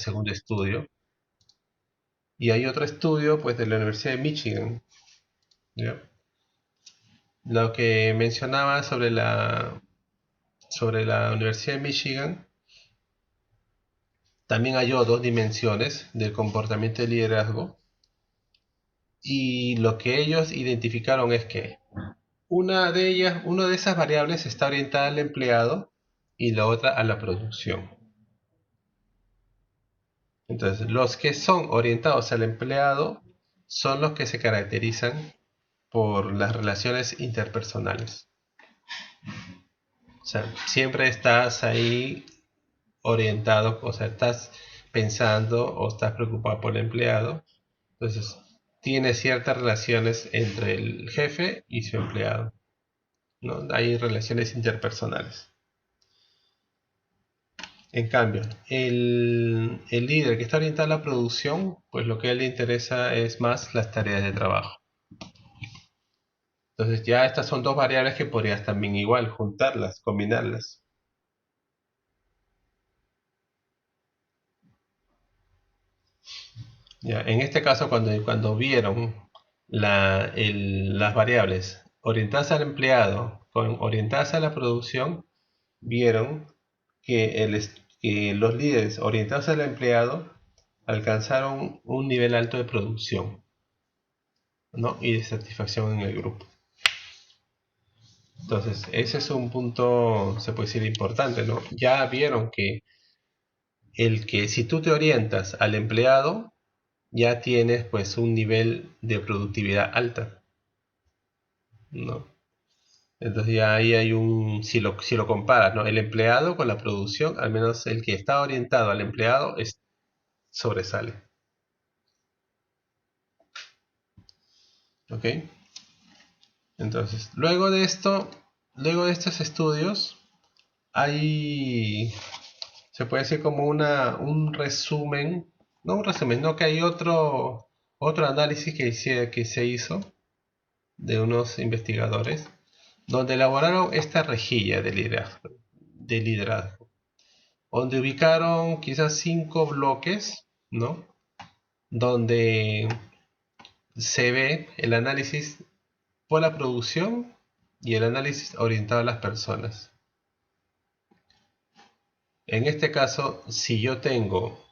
segundo estudio. Y hay otro estudio pues de la Universidad de Michigan, ¿ya? Lo que mencionaba sobre la Universidad de Michigan, también halló dos dimensiones del comportamiento de liderazgo, y lo que ellos identificaron es que una de esas variables está orientada al empleado y la otra a la producción. Entonces, los que son orientados al empleado son los que se caracterizan por las relaciones interpersonales. O sea, siempre estás ahí orientado, o sea, estás pensando o estás preocupado por el empleado. Entonces, tiene ciertas relaciones entre el jefe y su empleado, ¿no? Hay relaciones interpersonales. En cambio, el líder que está orientado a la producción, pues lo que a él le interesa es más las tareas de trabajo. Entonces ya estas son dos variables que podrías también igual juntarlas, combinarlas. Ya, en este caso, cuando vieron las variables orientadas al empleado con orientadas a la producción, vieron que los líderes orientados al empleado alcanzaron un nivel alto de producción, ¿no? Y de satisfacción en el grupo. Entonces, ese es un punto, se puede decir, importante, ¿no? Ya vieron que si tú te orientas al empleado, ya tienes pues un nivel de productividad alta, ¿no? Entonces ya ahí hay si lo comparas, ¿no? El empleado con la producción, al menos el que está orientado al empleado sobresale. ¿Ok? Entonces, luego de estos estudios, hay Se puede decir como un resumen, no un resumen, no que hay otro análisis que se hizo de unos investigadores, donde elaboraron esta rejilla de liderazgo, donde ubicaron quizás 5 bloques, ¿no? Donde se ve el análisis por la producción y el análisis orientado a las personas. En este caso, si yo tengo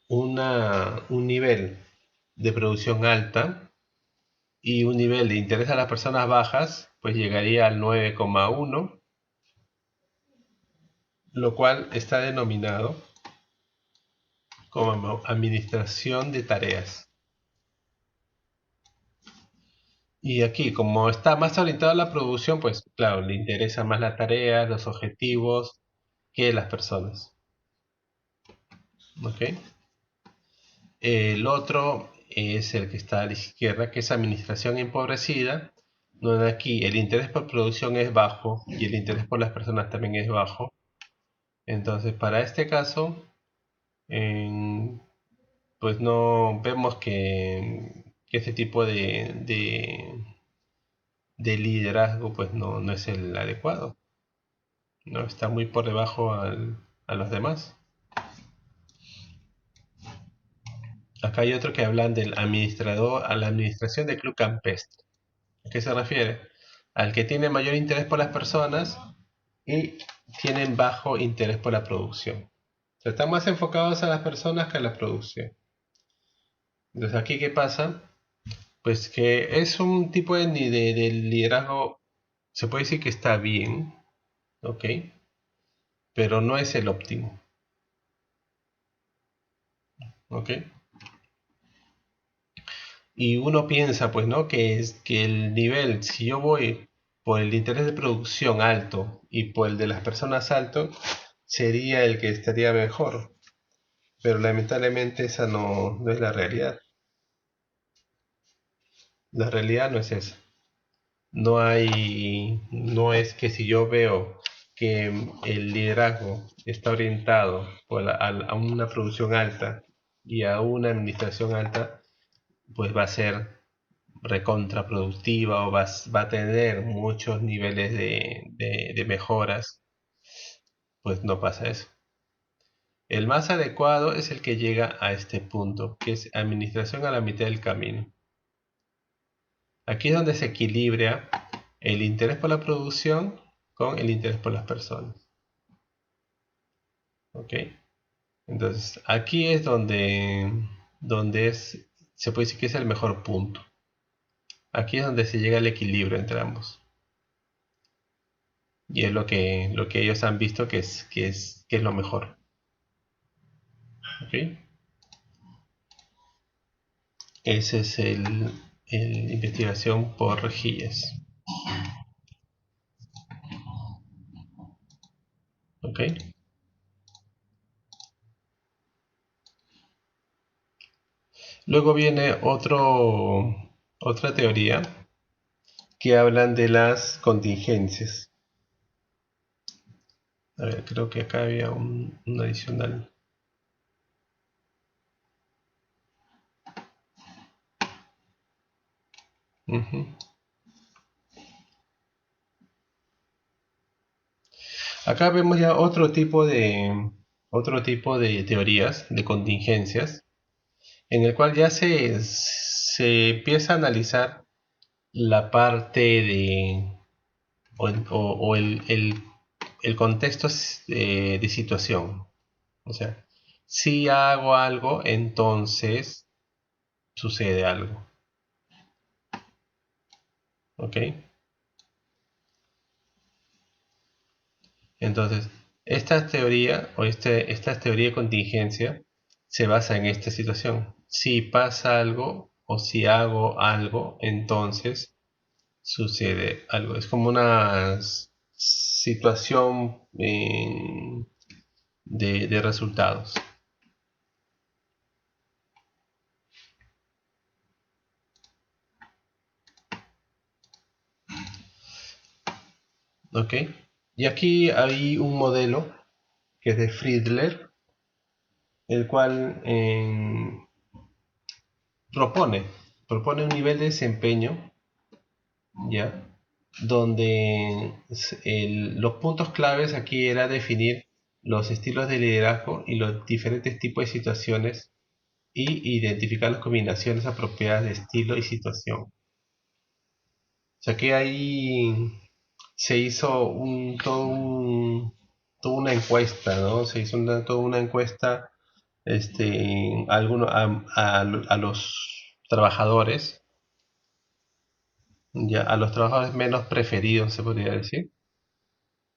un nivel de producción alta y un nivel de interés a las personas bajas, pues llegaría al 9,1, lo cual está denominado como administración de tareas. Y aquí, como está más orientado a la producción, pues claro, le interesa más la tarea, los objetivos, que las personas. ¿Ok? El otro es el que está a la izquierda, que es administración empobrecida, donde aquí el interés por producción es bajo y el interés por las personas también es bajo. Entonces, para este caso, pues no vemos que este tipo de liderazgo pues no es el adecuado, ¿no? Está muy por debajo a los demás. Acá hay otro que hablan del administrador, a la administración del club campestre. ¿A qué se refiere? Al que tiene mayor interés por las personas y tienen bajo interés por la producción. O sea, están más enfocados a las personas que a la producción. Entonces, ¿aquí qué pasa? Pues que es un tipo de liderazgo, se puede decir que está bien, ¿ok? Pero no es el óptimo, ¿ok? Y uno piensa, pues, ¿no? Que es que el nivel, si yo voy por el interés de producción alto y por el de las personas alto, sería el que estaría mejor. Pero lamentablemente esa no es la realidad. La realidad no es esa. No es que si yo veo que el liderazgo está orientado a una producción alta y a una administración alta, pues va a ser recontraproductiva o va a tener muchos niveles de mejoras, pues no pasa eso. El más adecuado es el que llega a este punto, que es administración a la mitad del camino. Aquí es donde se equilibra el interés por la producción con el interés por las personas. ¿Ok? Entonces, aquí es donde se puede decir que es el mejor punto. Aquí es donde se llega al equilibrio entre ambos. Y es lo que ellos han visto que es lo mejor. ¿Ok? Ese es el investigación por rejillas. ¿Ok? Luego viene otra teoría que hablan de las contingencias. A ver, creo que acá había un adicional. Ujú. Acá vemos ya otro tipo de teorías de contingencias, en el cual ya se empieza a analizar la parte o el contexto de situación. O sea, si hago algo, entonces sucede algo. ¿Ok? Entonces, esta teoría esta teoría de contingencia se basa en esta situación. Si pasa algo o si hago algo, entonces sucede algo. Es como una situación de resultados. ¿Ok? Y aquí hay un modelo que es de Friedler, el cual propone un nivel de desempeño, ¿ya? Donde los puntos claves aquí era definir los estilos de liderazgo y los diferentes tipos de situaciones y identificar las combinaciones apropiadas de estilo y situación. O sea que ahí se hizo toda una encuesta, ¿no? Se hizo toda una encuesta a los trabajadores, ya, a los trabajadores menos preferidos, se podría decir,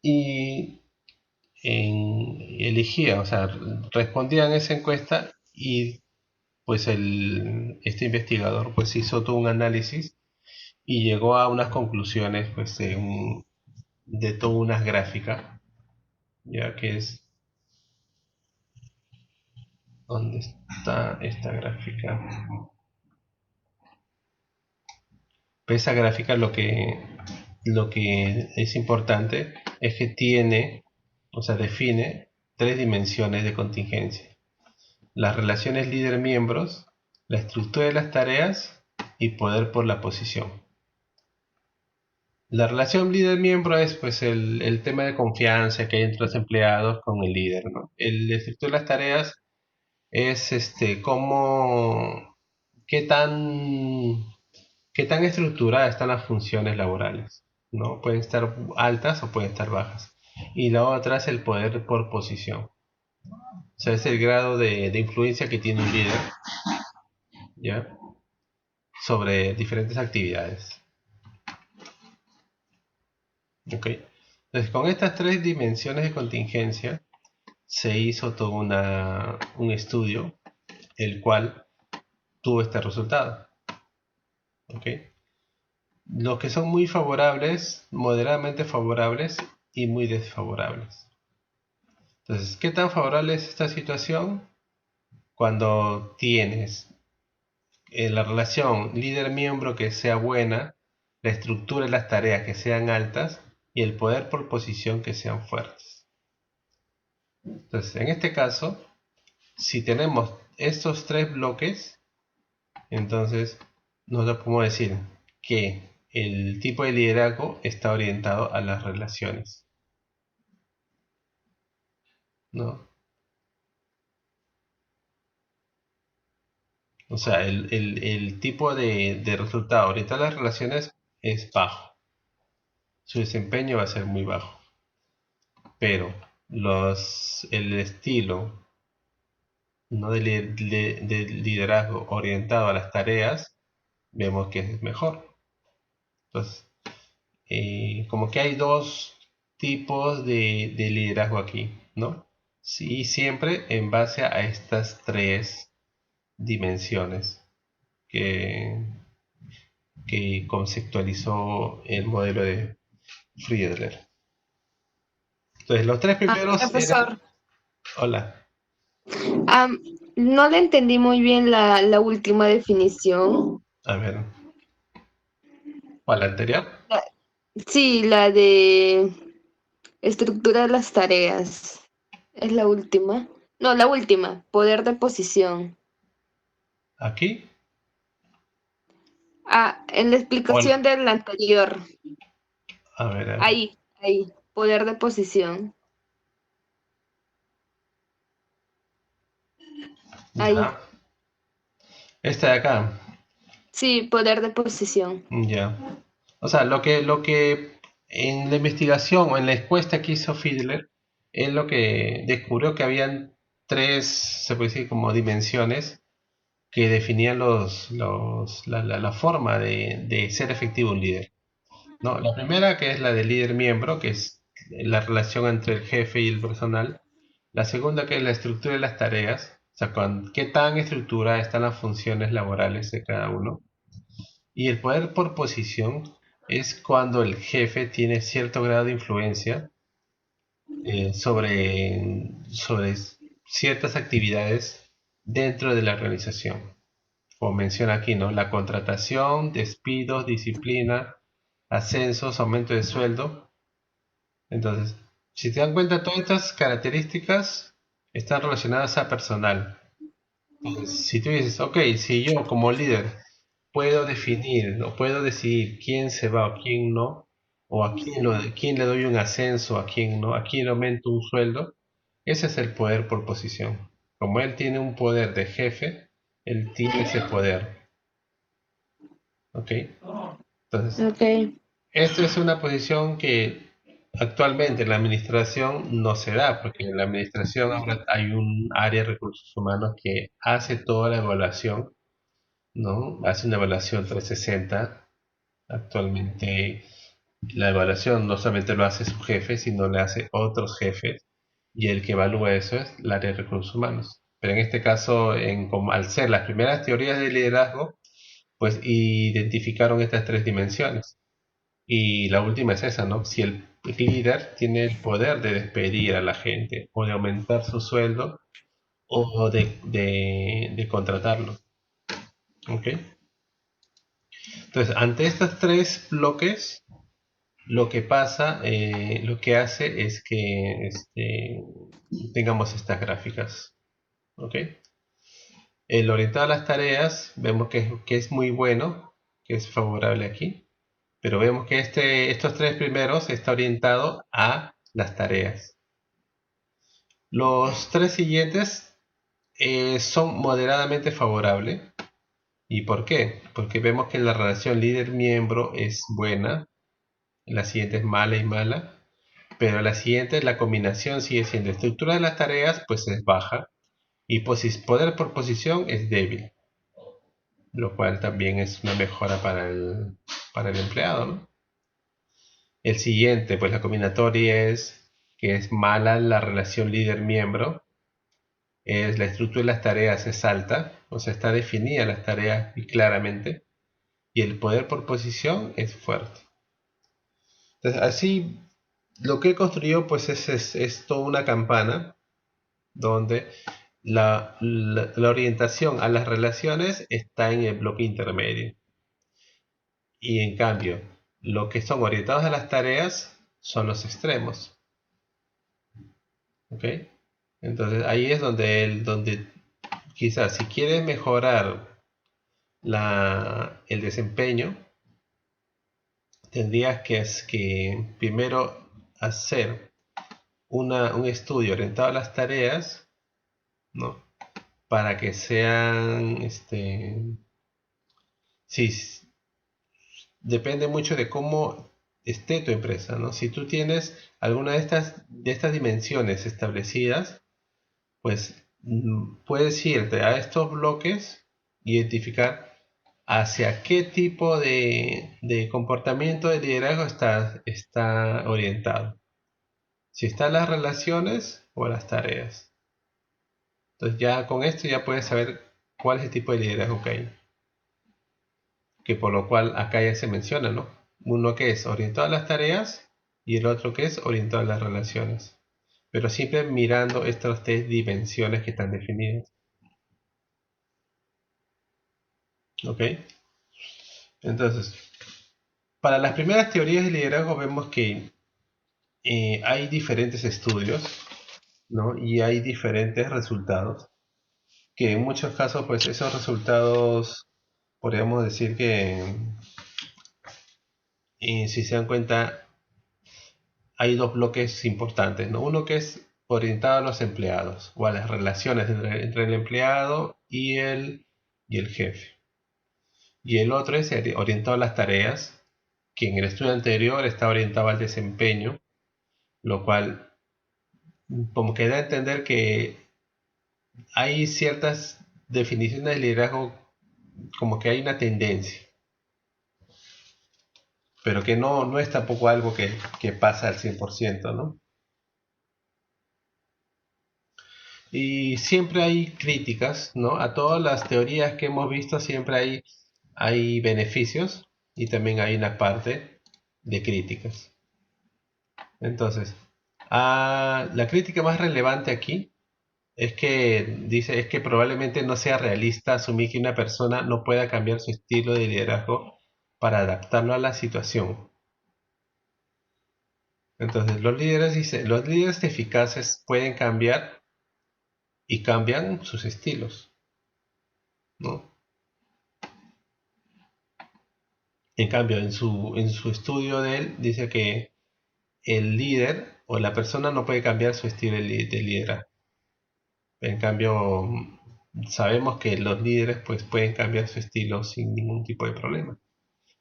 y elegían, o sea, respondían a esa encuesta y pues este investigador pues hizo todo un análisis y llegó a unas conclusiones pues de todas unas gráficas, ya que es, ¿dónde está esta gráfica? Pues esa gráfica lo que es importante es que tiene, o sea, define tres dimensiones de contingencia: las relaciones líder-miembros, la estructura de las tareas y poder por la posición. La relación líder-miembro es pues el tema de confianza que hay entre los empleados con el líder, ¿no? La estructura de las tareas es qué tan, qué tan estructuradas están las funciones laborales, ¿no? Pueden estar altas o pueden estar bajas. Y la otra es el poder por posición. O sea, es el grado de influencia que tiene un líder, ¿ya? Sobre diferentes actividades. ¿Ok? Entonces, con estas tres dimensiones de contingencia, se hizo todo un estudio, el cual tuvo este resultado. ¿Ok? Los que son muy favorables, moderadamente favorables y muy desfavorables. Entonces, ¿qué tan favorable es esta situación? Cuando tienes la relación líder-miembro que sea buena, la estructura de las tareas que sean altas y el poder por posición que sean fuertes. Entonces, en este caso, si tenemos estos tres bloques, entonces nosotros podemos decir que el tipo de liderazgo está orientado a las relaciones, ¿no? O sea, el tipo de resultado orientado a las relaciones es bajo. Su desempeño va a ser muy bajo. Pero el estilo, ¿no?, de liderazgo orientado a las tareas, vemos que es mejor. Entonces, como que hay dos tipos de liderazgo aquí, ¿no? Sí, siempre en base a estas tres dimensiones que conceptualizó el modelo de Friedler. Entonces, los tres primeros eran... Profesor, Hola. no le entendí muy bien la última definición. A ver. ¿Cuál, la anterior? La- sí, la de estructura de las tareas. Es la última. No, la última, poder de posición. ¿Aquí? En la ¿O explicación del anterior. a ver, Ahí, poder de posición. Ahí, ya. Esta de acá. sí, poder de posición. Ya. O sea, lo que en la investigación o en la encuesta que hizo Fiedler, es lo que descubrió que habían tres, se puede decir, como dimensiones que definían la forma de ser efectivo un líder, ¿no? La primera, que es la del líder miembro, que es la relación entre el jefe y el personal. La segunda, que es la estructura de las tareas, o sea, qué tan estructuradas están las funciones laborales de cada uno. Y el poder por posición es cuando el jefe tiene cierto grado de influencia sobre ciertas actividades dentro de la organización. Como menciona aquí, ¿no? La contratación, despidos, disciplina, ascensos, aumento de sueldo. Entonces, Si te dan cuenta, todas estas características están relacionadas a personal. Entonces, si tú dices, ok, si yo como líder puedo definir o puedo decidir quién se va o quién no, o a quién le doy un ascenso, a quién no, a quién aumento un sueldo, ese es el poder por posición. Como él tiene un poder de jefe, él tiene ese poder. ¿Ok? Entonces, Ok. esto es una posición que actualmente en la administración no se da, porque en la administración ahora hay un área de recursos humanos que hace toda la evaluación, ¿no? Hace una evaluación 360. Actualmente la evaluación no solamente lo hace su jefe, sino le hace otros jefes, y el que evalúa eso es el área de recursos humanos. Pero en este caso, como al ser las primeras teorías de liderazgo, pues identificaron estas tres dimensiones. Y la última es esa, ¿no? Si el líder tiene el poder de despedir a la gente, o de aumentar su sueldo, o de contratarlo. ¿Ok? Entonces, ante estos tres bloques, lo que pasa, lo que hace es que tengamos estas gráficas. ¿Ok? El orientado a las tareas, vemos que es muy bueno, que es favorable aquí. Pero vemos que estos tres primeros está orientado a las tareas. Los tres siguientes son moderadamente favorables. ¿Y por qué? Porque vemos que la relación líder-miembro es buena, la siguiente es mala y mala, pero la siguiente, la combinación sigue siendo estructura de las tareas, pues es baja, y poder por posición es débil, lo cual también es una mejora para el empleado, ¿no? El siguiente, pues la combinatoria es que es mala la relación líder-miembro, es la estructura de las tareas es alta, o sea, está definida las tareas y claramente, y el poder por posición es fuerte. Entonces, así, lo que he construido, pues es toda una campana donde la orientación a las relaciones está en el bloque intermedio. Y en cambio, lo que son orientados a las tareas son los extremos. ¿Ok? Entonces ahí es donde quizás si quieres mejorar el desempeño, tendrías que primero hacer un estudio orientado a las tareas, ¿no? Para que sean, sí, depende mucho de cómo esté tu empresa, ¿no? Si tú tienes alguna de estas dimensiones establecidas, pues puedes irte a estos bloques, identificar hacia qué tipo de comportamiento de liderazgo está orientado. Si está en las relaciones o las tareas. Entonces ya con esto ya puedes saber cuál es el tipo de liderazgo que hay. Que por lo cual acá ya se menciona, ¿no? Uno que es orientado a las tareas y el otro que es orientado a las relaciones. Pero siempre mirando estas tres dimensiones que están definidas. ¿Ok? Entonces, para las primeras teorías de liderazgo vemos que hay diferentes estudios, ¿no? Y hay diferentes resultados, que en muchos casos, pues esos resultados, podríamos decir que, si se dan cuenta, hay dos bloques importantes, ¿no? Uno que es orientado a los empleados, o a las relaciones entre el empleado y el jefe. Y el otro es orientado a las tareas, que en el estudio anterior está orientado al desempeño, lo cual como que da a entender que hay ciertas definiciones de liderazgo, como que hay una tendencia, pero que no es tampoco algo que pasa al 100%, ¿no? Y siempre hay críticas, ¿no? A todas las teorías que hemos visto siempre hay beneficios y también hay una parte de críticas. Entonces, la crítica más relevante aquí es que probablemente no sea realista asumir que una persona no pueda cambiar su estilo de liderazgo para adaptarlo a la situación. Entonces, los líderes eficaces pueden cambiar y cambian sus estilos, ¿no? En cambio, en su estudio de él, dice que el líder o la persona no puede cambiar su estilo de liderazgo. En cambio, sabemos que los líderes pues pueden cambiar su estilo sin ningún tipo de problema.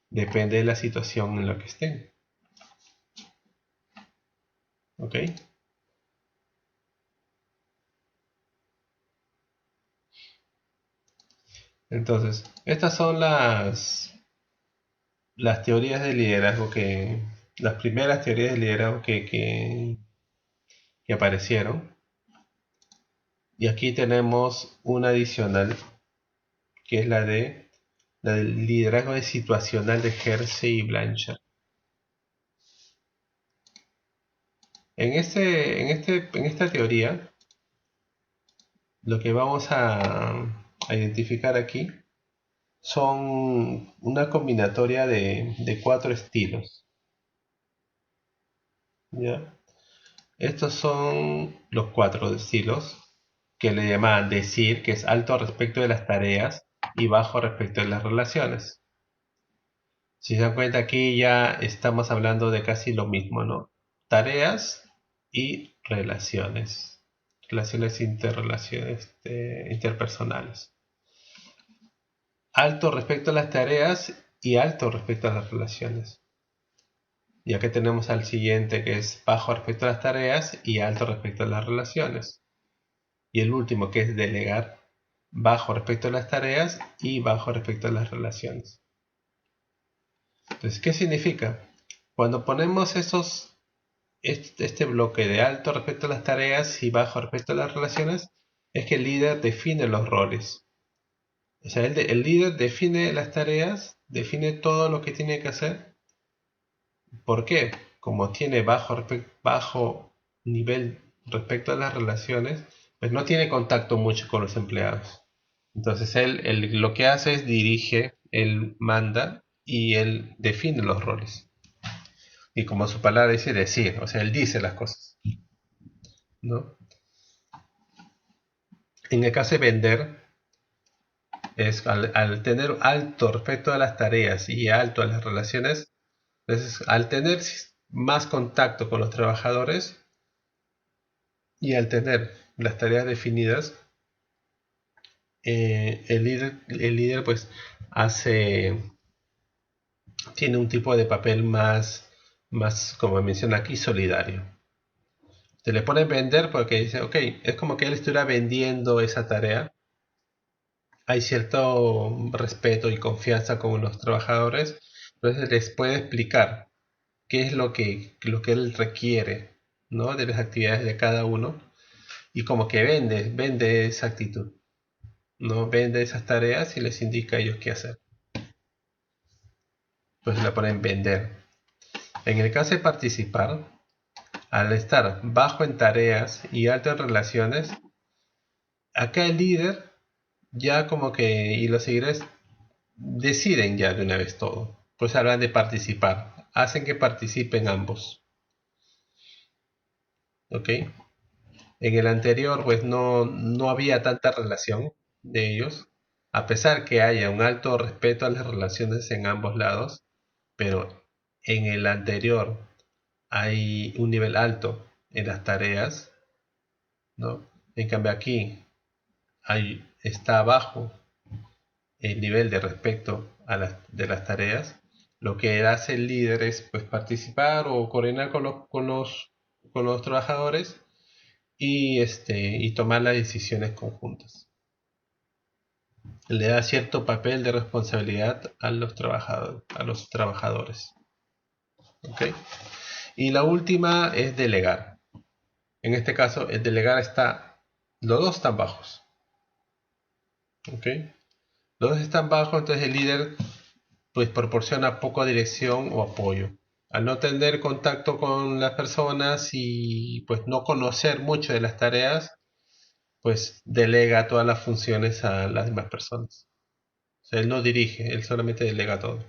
Depende de la situación en la que estén. ¿Ok? Entonces, estas son las teorías de liderazgo las primeras teorías de liderazgo que aparecieron. Y aquí tenemos una adicional, que es la del liderazgo situacional de Hersey y Blanchard. En esta teoría, lo que vamos a identificar aquí son una combinatoria de 4 estilos. ¿Ya? Estos son los 4 estilos que le llaman decir, que es alto respecto de las tareas y bajo respecto de las relaciones. Si se dan cuenta, aquí ya estamos hablando de casi lo mismo, ¿no? Tareas y relaciones. Relaciones interpersonales. Alto respecto a las tareas y alto respecto a las relaciones. Y aquí tenemos al siguiente, que es bajo respecto a las tareas y alto respecto a las relaciones. Y el último, que es delegar, bajo respecto a las tareas y bajo respecto a las relaciones. Entonces, ¿qué significa? Cuando ponemos este bloque de alto respecto a las tareas y bajo respecto a las relaciones, es que el líder define los roles. O sea, el líder define las tareas, define todo lo que tiene que hacer. ¿Por qué? Como tiene bajo nivel respecto a las relaciones, pues no tiene contacto mucho con los empleados. Entonces él lo que hace es dirige, él manda y él define los roles. Y como su palabra dice, decir, o sea, él dice las cosas, ¿no? En el caso de vender, es al tener alto respecto a las tareas y alto a las relaciones, entonces al tener más contacto con los trabajadores y al tener las tareas definidas, el líder pues tiene un tipo de papel más, como menciona aquí, solidario. Se le pone vender porque dice, ok, es como que él estuviera vendiendo esa tarea. Hay cierto respeto y confianza con los trabajadores, entonces les puede explicar qué es lo que él requiere, ¿no? De las actividades de cada uno, y como que vende esa actitud, ¿no? Vende esas tareas y les indica a ellos qué hacer. Pues la ponen vender. En el caso de participar, al estar bajo en tareas y alto en relaciones, acá el líder ya como que, y los seguidores deciden ya de una vez todo. Pues hablan de participar, hacen que participen ambos. ¿Ok? En el anterior pues no había tanta relación de ellos, a pesar que haya un alto respeto a las relaciones en ambos lados, pero en el anterior hay un nivel alto en las tareas, ¿no? En cambio aquí está bajo el nivel de respeto de las tareas. Lo que hace el líder es pues participar o coordinar con los trabajadores y tomar las decisiones conjuntas. Le da cierto papel de responsabilidad a los trabajadores. ¿Ok? Y la última es delegar. En este caso, el delegar los dos están bajos. ¿Ok? Los dos están bajos, entonces el líder pues proporciona poca dirección o apoyo. Al no tener contacto con las personas y pues no conocer mucho de las tareas, pues delega todas las funciones a las demás personas. O sea, él no dirige, él solamente delega todo.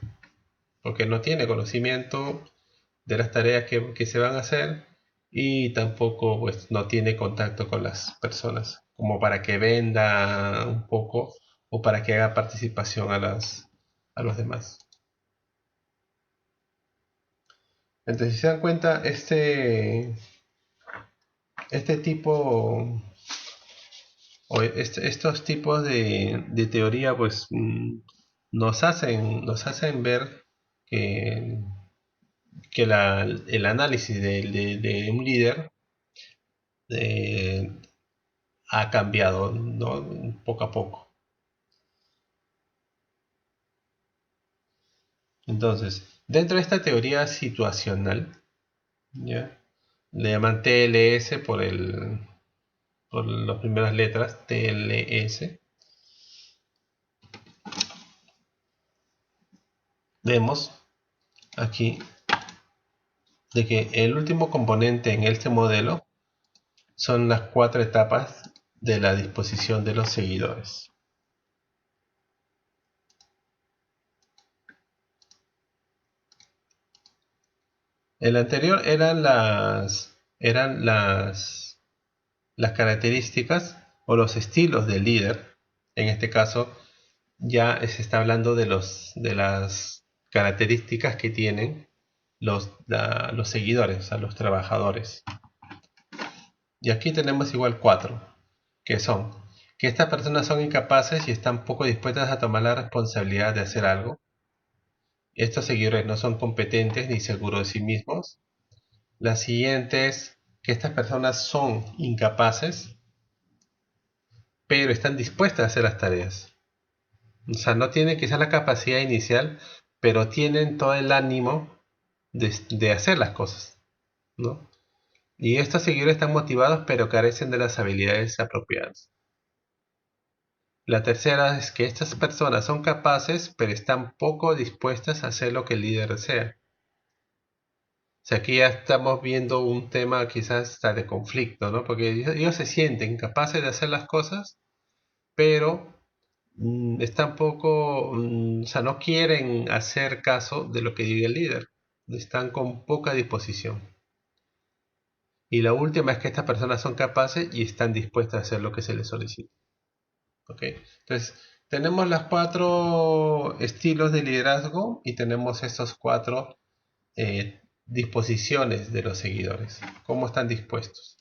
Porque no tiene conocimiento de las tareas que se van a hacer, y tampoco pues no tiene contacto con las personas como para que venda un poco o para que haga participación a los demás. Entonces, si se dan cuenta, este tipo o estos tipos de teoría pues nos hacen ver que, el análisis de un líder eh, ha cambiado, ¿no? Poco a poco. Entonces, dentro de esta teoría situacional, ¿ya? Le llaman TLS por las primeras letras, TLS. Vemos aquí de que el último componente en este modelo son las 4 etapas de la disposición de los seguidores. El anterior eran las características o los estilos del líder. En este caso ya se está hablando de las características que tienen los seguidores, o sea, los trabajadores. Y aquí tenemos igual 4, que son que estas personas son incapaces y están poco dispuestas a tomar la responsabilidad de hacer algo. Estos seguidores no son competentes ni seguros de sí mismos. La siguiente es que estas personas son incapaces, pero están dispuestas a hacer las tareas. O sea, no tienen quizás la capacidad inicial, pero tienen todo el ánimo de hacer las cosas, ¿no? Y estos seguidores están motivados, pero carecen de las habilidades apropiadas. La tercera es que estas personas son capaces, pero están poco dispuestas a hacer lo que el líder desea. O sea, aquí ya estamos viendo un tema quizás hasta de conflicto, ¿no? Porque ellos se sienten capaces de hacer las cosas, pero están poco, o sea, no quieren hacer caso de lo que diga el líder. Están con poca disposición. Y la última es que estas personas son capaces y están dispuestas a hacer lo que se les solicita. ¿Ok? Entonces, tenemos los 4 estilos de liderazgo y tenemos estos 4 disposiciones de los seguidores. ¿Cómo están dispuestos?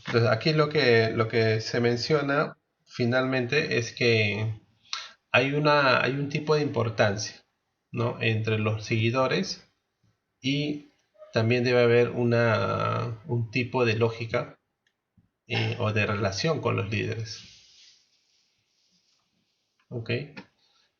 Entonces, aquí lo que se menciona finalmente es que hay un tipo de importancia, ¿no? Entre los seguidores, y también debe haber un tipo de lógica o de relación con los líderes. ¿Ok?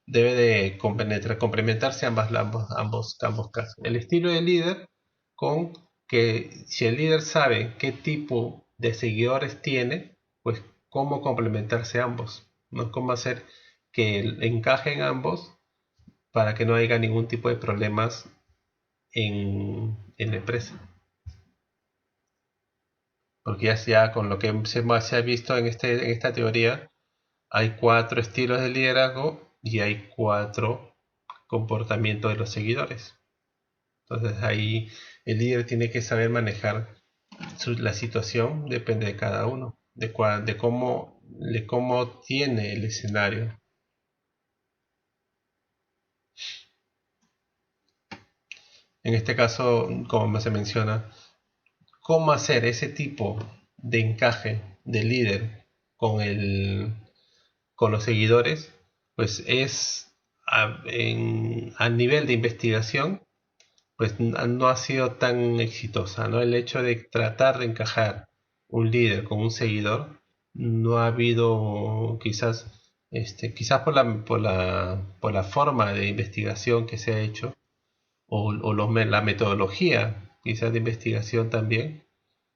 Debe de complementarse ambos casos. El estilo del líder con que si el líder sabe qué tipo de seguidores tiene, pues cómo complementarse ambos, ¿no? Cómo hacer que encajen ambos para que no haya ningún tipo de problemas en la empresa. Porque ya con lo que se ha visto en esta teoría, hay 4 estilos de liderazgo y hay 4 comportamientos de los seguidores. Entonces ahí el líder tiene que saber manejar la situación, depende de cada uno, de cómo tiene el escenario. En este caso, como se menciona, cómo hacer ese tipo de encaje de líder con los seguidores, pues es a nivel de investigación, pues no ha sido tan exitosa, ¿no? El hecho de tratar de encajar un líder con un seguidor, no ha habido quizás por la forma de investigación que se ha hecho, la metodología quizás de investigación también,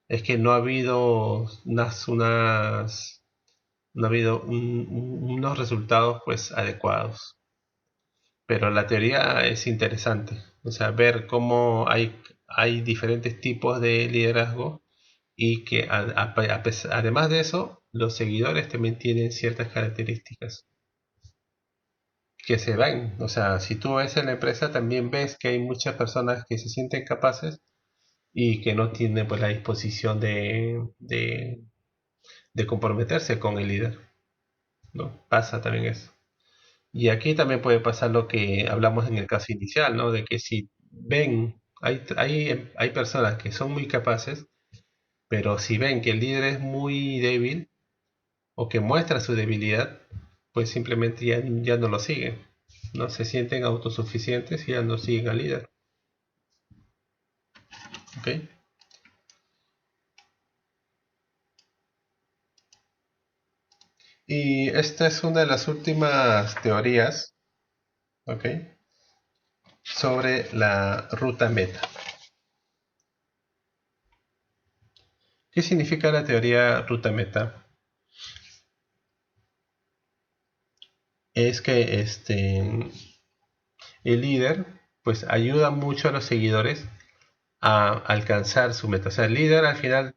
es que no ha habido no ha habido unos resultados pues adecuados. Pero la teoría es interesante, o sea, ver cómo hay diferentes tipos de liderazgo y que además de eso los seguidores también tienen ciertas características que se ven. O sea, si tú ves en la empresa, también ves que hay muchas personas que se sienten capaces y que no tienen pues la disposición de comprometerse con el líder, ¿no? Pasa también eso. Y aquí también puede pasar lo que hablamos en el caso inicial, ¿no? De que si ven, hay personas que son muy capaces, pero si ven que el líder es muy débil o que muestra su debilidad, pues simplemente ya no lo siguen, ¿no? Se sienten autosuficientes y ya no siguen al líder. ¿Ok? Y esta es una de las últimas teorías, ¿ok? Sobre la ruta meta. ¿Qué significa la teoría ruta meta? Es que el líder pues ayuda mucho a los seguidores a alcanzar su meta. O sea, el líder al final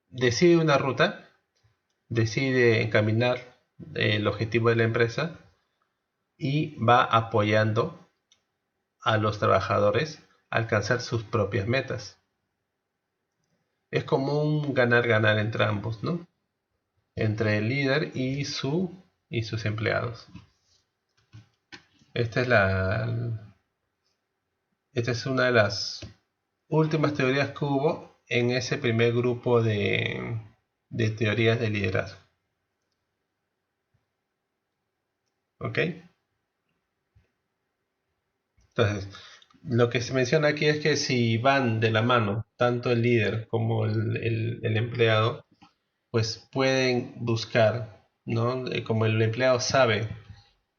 decide una ruta, decide encaminar el objetivo de la empresa y va apoyando a los trabajadores a alcanzar sus propias metas. Es como un ganar-ganar entre ambos, ¿no? Entre el líder y sus empleados. Esta es esta es una de las últimas teorías que hubo en ese primer grupo de teorías de liderazgo. ¿Ok? Entonces, lo que se menciona aquí es que si van de la mano tanto el líder como el empleado, pues pueden buscar, ¿no? Como el empleado sabe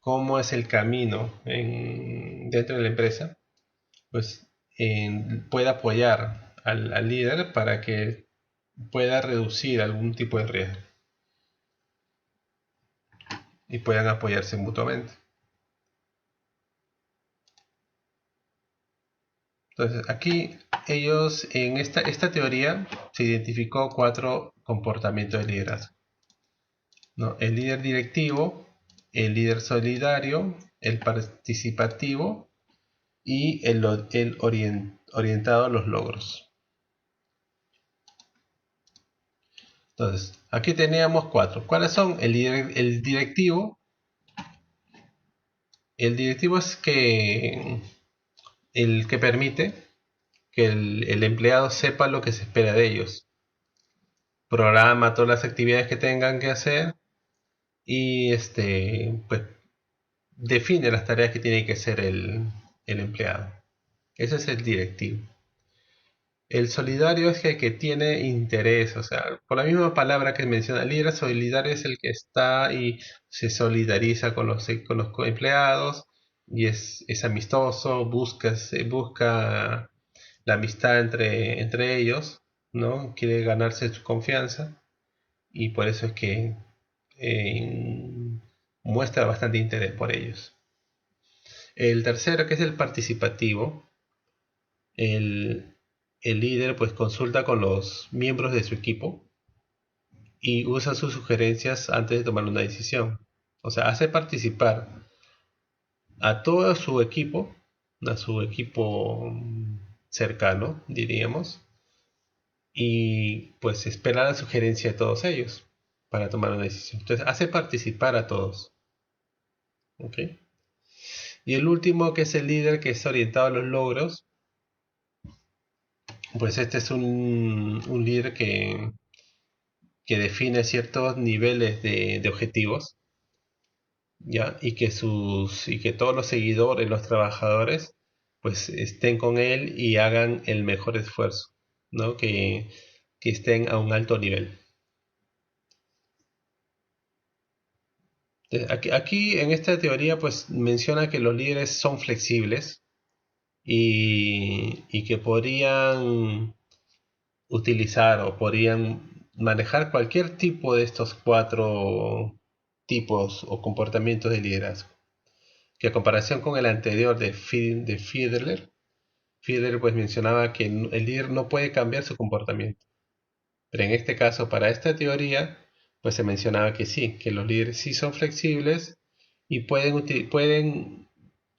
cómo es el camino dentro de la empresa, pues puede apoyar al líder para que pueda reducir algún tipo de riesgo y puedan apoyarse mutuamente. Entonces, aquí ellos, en esta teoría, se identificó 4 comportamientos de liderazgo, ¿no? El líder directivo, el líder solidario, el participativo y el orientado a los logros. Entonces, aquí teníamos 4. ¿Cuáles son? El directivo. El directivo es el que permite que el empleado sepa lo que se espera de ellos. Programa todas las actividades que tengan que hacer y pues define las tareas que tiene que hacer el empleado. Ese es el directivo. El solidario es el que tiene interés, o sea, por la misma palabra que menciona el líder, solidario es el que está y se solidariza con los empleados y es amistoso, busca la amistad entre ellos, ¿no? Quiere ganarse su confianza y por eso es que muestra bastante interés por ellos. El tercero, que es el participativo, el, el líder pues consulta con los miembros de su equipo y usa sus sugerencias antes de tomar una decisión. O sea, hace participar a todo a su equipo cercano, diríamos, y pues espera la sugerencia de todos ellos para tomar una decisión. Entonces, hace participar a todos. ¿Ok? Y el último, que es el líder, que es orientado a los logros, pues este es un líder que define ciertos niveles de objetivos, ¿ya? Y que todos los seguidores, los trabajadores, pues estén con él y hagan el mejor esfuerzo, ¿no? Que estén a un alto nivel. Aquí en esta teoría pues menciona que los líderes son flexibles y que podrían utilizar o podrían manejar cualquier tipo de estos 4 tipos o comportamientos de liderazgo. Que a comparación con el anterior de Fiedler pues mencionaba que el líder no puede cambiar su comportamiento. Pero en este caso, para esta teoría, pues se mencionaba que sí, que los líderes sí son flexibles y pueden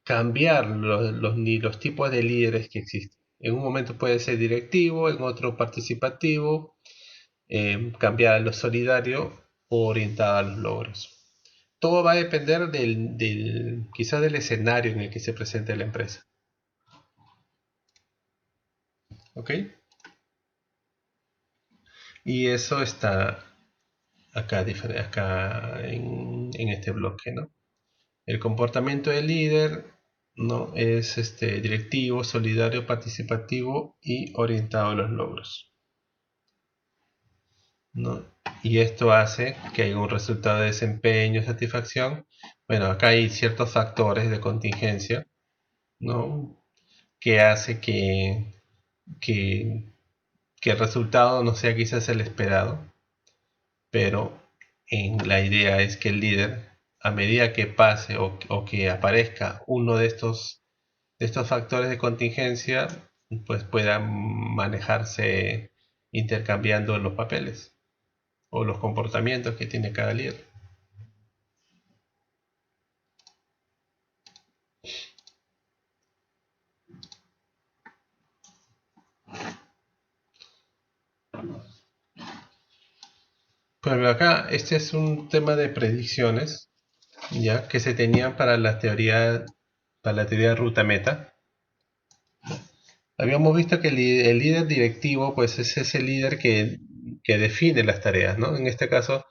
cambiar los tipos de líderes que existen. En un momento puede ser directivo, en otro participativo, cambiar a lo solidario o orientado a los logros. Todo va a depender quizás del escenario en el que se presente la empresa. ¿Ok? Y eso está acá en este bloque, ¿no? El comportamiento del líder, ¿no? Es directivo, solidario, participativo y orientado a los logros, ¿no? Y esto hace que haya un resultado de desempeño, satisfacción. Bueno, acá hay ciertos factores de contingencia, ¿no? Que hace que, que el resultado no sea quizás el esperado, pero la idea es que el líder, a medida que pase o que aparezca uno de estos factores de contingencia, pues pueda manejarse intercambiando los papeles o los comportamientos que tiene cada líder. Pero acá este es un tema de predicciones, ya que se tenían para la teoría de ruta meta. Habíamos visto que el líder directivo, pues es ese líder que define las tareas, ¿no? En este caso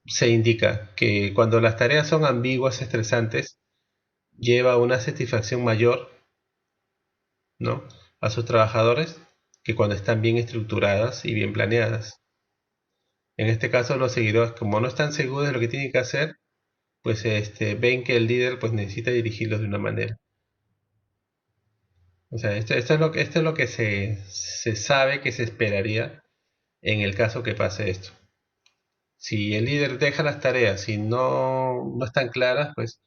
se indica que cuando las tareas son ambiguas, estresantes, lleva una satisfacción mayor, ¿no? A sus trabajadores que cuando están bien estructuradas y bien planeadas. En este caso, los seguidores, como no están seguros de lo que tienen que hacer, pues ven que el líder pues necesita dirigirlos de una manera. O sea, esto es lo que se sabe que se esperaría en el caso que pase esto. Si el líder deja las tareas y no están claras, pues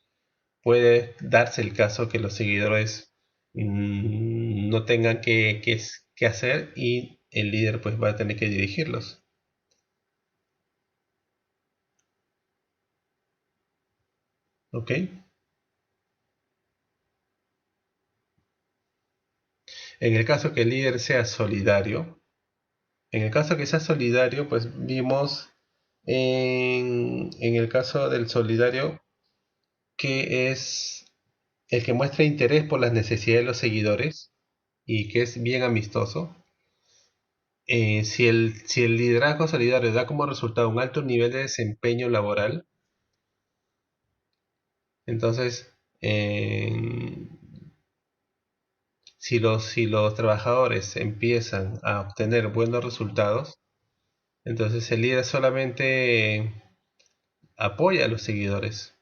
puede darse el caso que los seguidores no tengan que hacer y el líder pues va a tener que dirigirlos. ¿Ok? En el caso que el líder sea solidario, pues vimos en el caso del solidario que es el que muestra interés por las necesidades de los seguidores y que es bien amistoso. Si el liderazgo solidario da como resultado un alto nivel de desempeño laboral, entonces si los trabajadores empiezan a obtener buenos resultados, entonces el líder solamente apoya a los seguidores.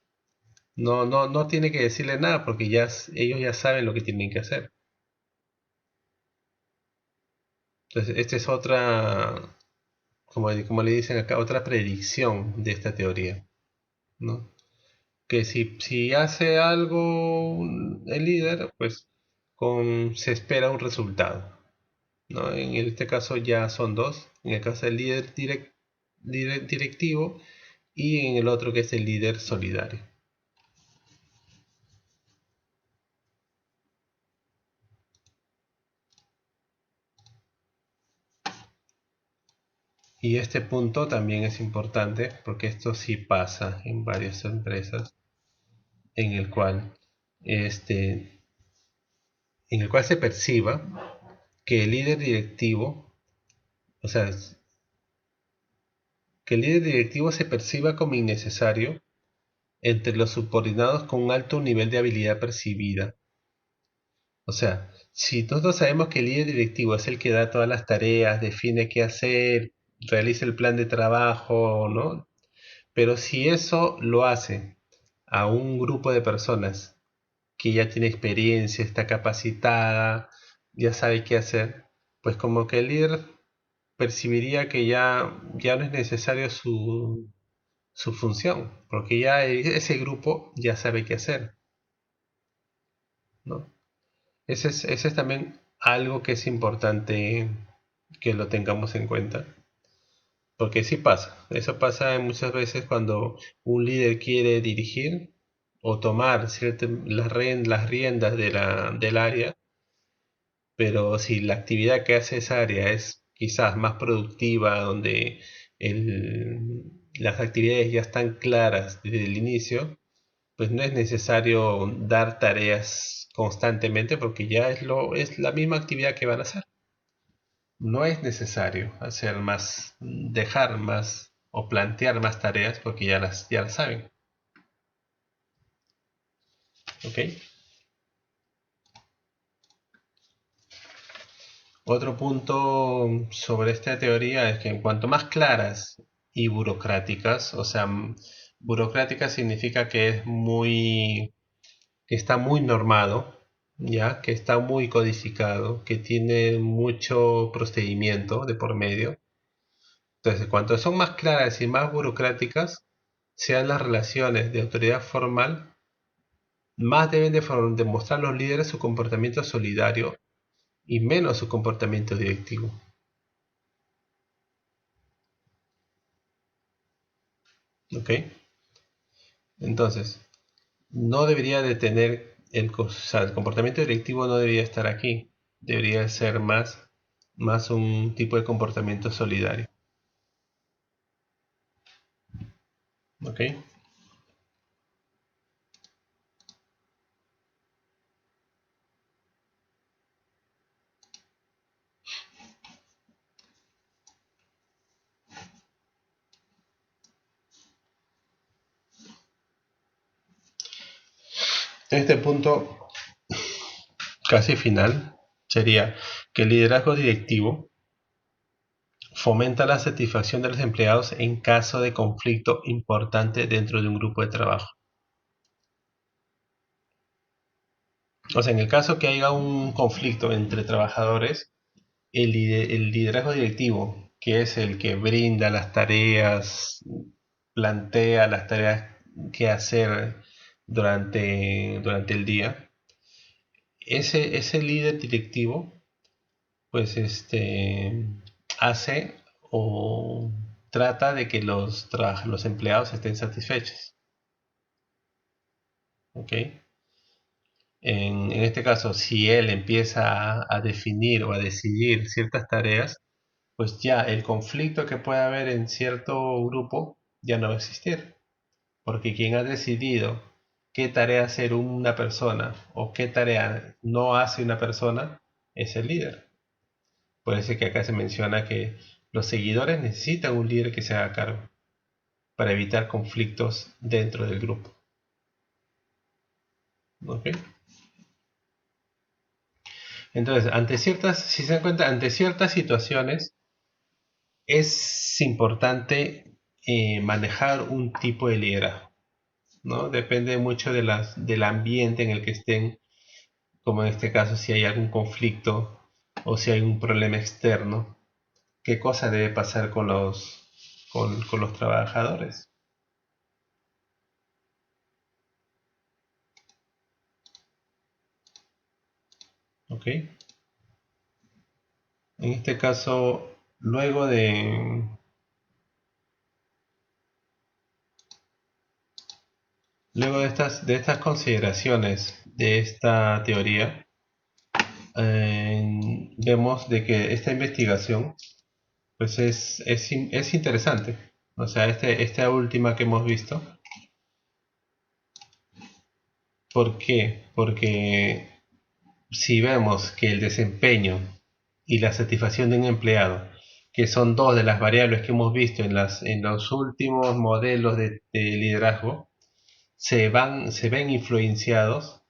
No tiene que decirle nada porque ellos ya saben lo que tienen que hacer. Entonces, esta es otra, como le dicen acá, otra predicción de esta teoría, ¿no? Que si hace algo el líder, pues se espera un resultado, ¿no? En este caso ya son dos, en el caso del líder directivo y en el otro que es el líder solidario. Y este punto también es importante porque esto sí pasa en varias empresas en el cual este en el cual se perciba que el líder directivo, o sea, que el líder directivo se perciba como innecesario entre los subordinados con un alto nivel de habilidad percibida. O sea, si nosotros sabemos que el líder directivo es el que da todas las tareas, define qué hacer, realiza el plan de trabajo, ¿no? Pero si eso lo hace a un grupo de personas que ya tiene experiencia, está capacitada, ya sabe qué hacer, pues como que el líder percibiría que ya no es necesario su función, porque ya ese grupo ya sabe qué hacer, ¿no? Ese es también algo que es importante que lo tengamos en cuenta. Porque sí pasa, eso pasa muchas veces cuando un líder quiere dirigir o tomar las riendas del área, pero si la actividad que hace esa área es quizás más productiva, donde las actividades ya están claras desde el inicio, pues no es necesario dar tareas constantemente porque ya es la misma actividad que van a hacer. No es necesario hacer más, dejar más o plantear más tareas porque ya las saben. ¿Ok? Otro punto sobre esta teoría es que en cuanto más claras y burocráticas, o sea, burocrática significa que está muy normado, ya, que está muy codificado, que tiene mucho procedimiento de por medio. Entonces, cuanto son más claras y más burocráticas, sean las relaciones de autoridad formal, más deben demostrar los líderes su comportamiento solidario y menos su comportamiento directivo. ¿Ok? Entonces, no debería de tener o sea, el comportamiento directivo no debería estar aquí. Debería ser más un tipo de comportamiento solidario. ¿Ok? En este punto casi final sería que el liderazgo directivo fomenta la satisfacción de los empleados en caso de conflicto importante dentro de un grupo de trabajo. O sea, en el caso que haya un conflicto entre trabajadores, el liderazgo directivo, que es el que brinda las tareas, plantea las tareas que hacer durante el día, ese líder directivo, pues hace o trata de que los empleados estén satisfechos. ¿Ok? En este caso, si él empieza a definir o a decidir ciertas tareas, pues ya el conflicto que puede haber en cierto grupo ya no va a existir. Porque quien ha decidido qué tarea hacer una persona o qué tarea no hace una persona es el líder. Por eso que acá se menciona que los seguidores necesitan un líder que se haga cargo para evitar conflictos dentro del grupo. ¿Ok? Entonces, si se dan cuenta, ante ciertas situaciones es importante manejar un tipo de liderazgo, ¿no? Depende mucho del ambiente en el que estén, como en este caso, si hay algún conflicto o si hay un problema externo, qué cosa debe pasar con los trabajadores. ¿Ok? En este caso, luego de estas consideraciones de esta teoría, vemos de que esta investigación pues es interesante. O sea, esta última que hemos visto. ¿Por qué? Porque si vemos que el desempeño y la satisfacción de un empleado, que son dos de las variables que hemos visto en los últimos modelos de liderazgo, se ven influenciados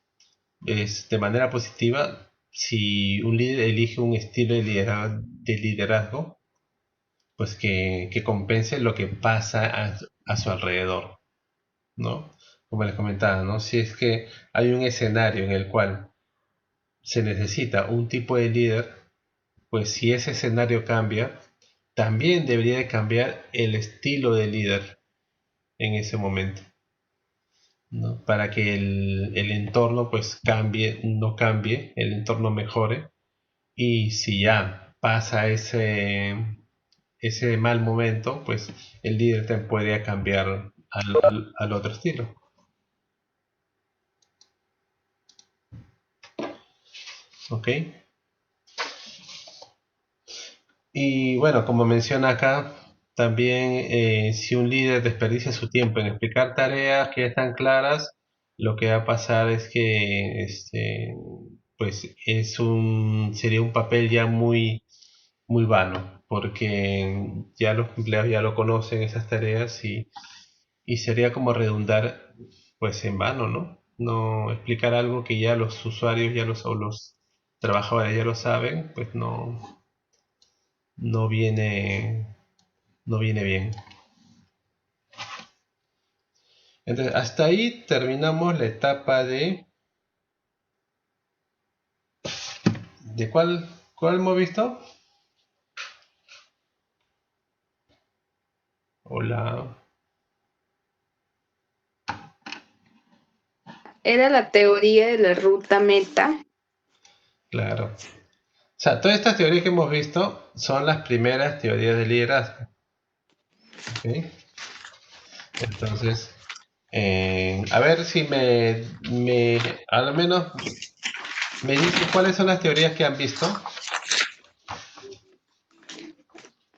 de manera positiva si un líder elige un estilo de liderazgo, pues que compense lo que pasa a su alrededor, ¿no? Como les comentaba, ¿no? Si es que hay un escenario en el cual se necesita un tipo de líder, pues si ese escenario cambia, también debería de cambiar el estilo de líder en ese momento, ¿no? Para que el entorno pues no cambie, el entorno mejore y si ya pasa ese mal momento, pues el líder te puede cambiar al otro estilo. ¿Ok? Y bueno, como menciona acá, también si un líder desperdicia su tiempo en explicar tareas que ya están claras, lo que va a pasar es que pues sería un papel ya muy vano, porque ya los empleados ya lo conocen esas tareas y sería como redundar pues en vano, ¿no? No explicar algo que ya los usuarios o los trabajadores ya lo saben, pues no viene, no viene bien. Entonces, hasta ahí terminamos la etapa ¿de cuál hemos visto? Hola, Era la teoría de la ruta meta. claro. O sea, todas estas teorías que hemos visto son las primeras teorías de liderazgo. ¿Ok? Entonces, a ver si al menos me dice cuáles son las teorías que han visto.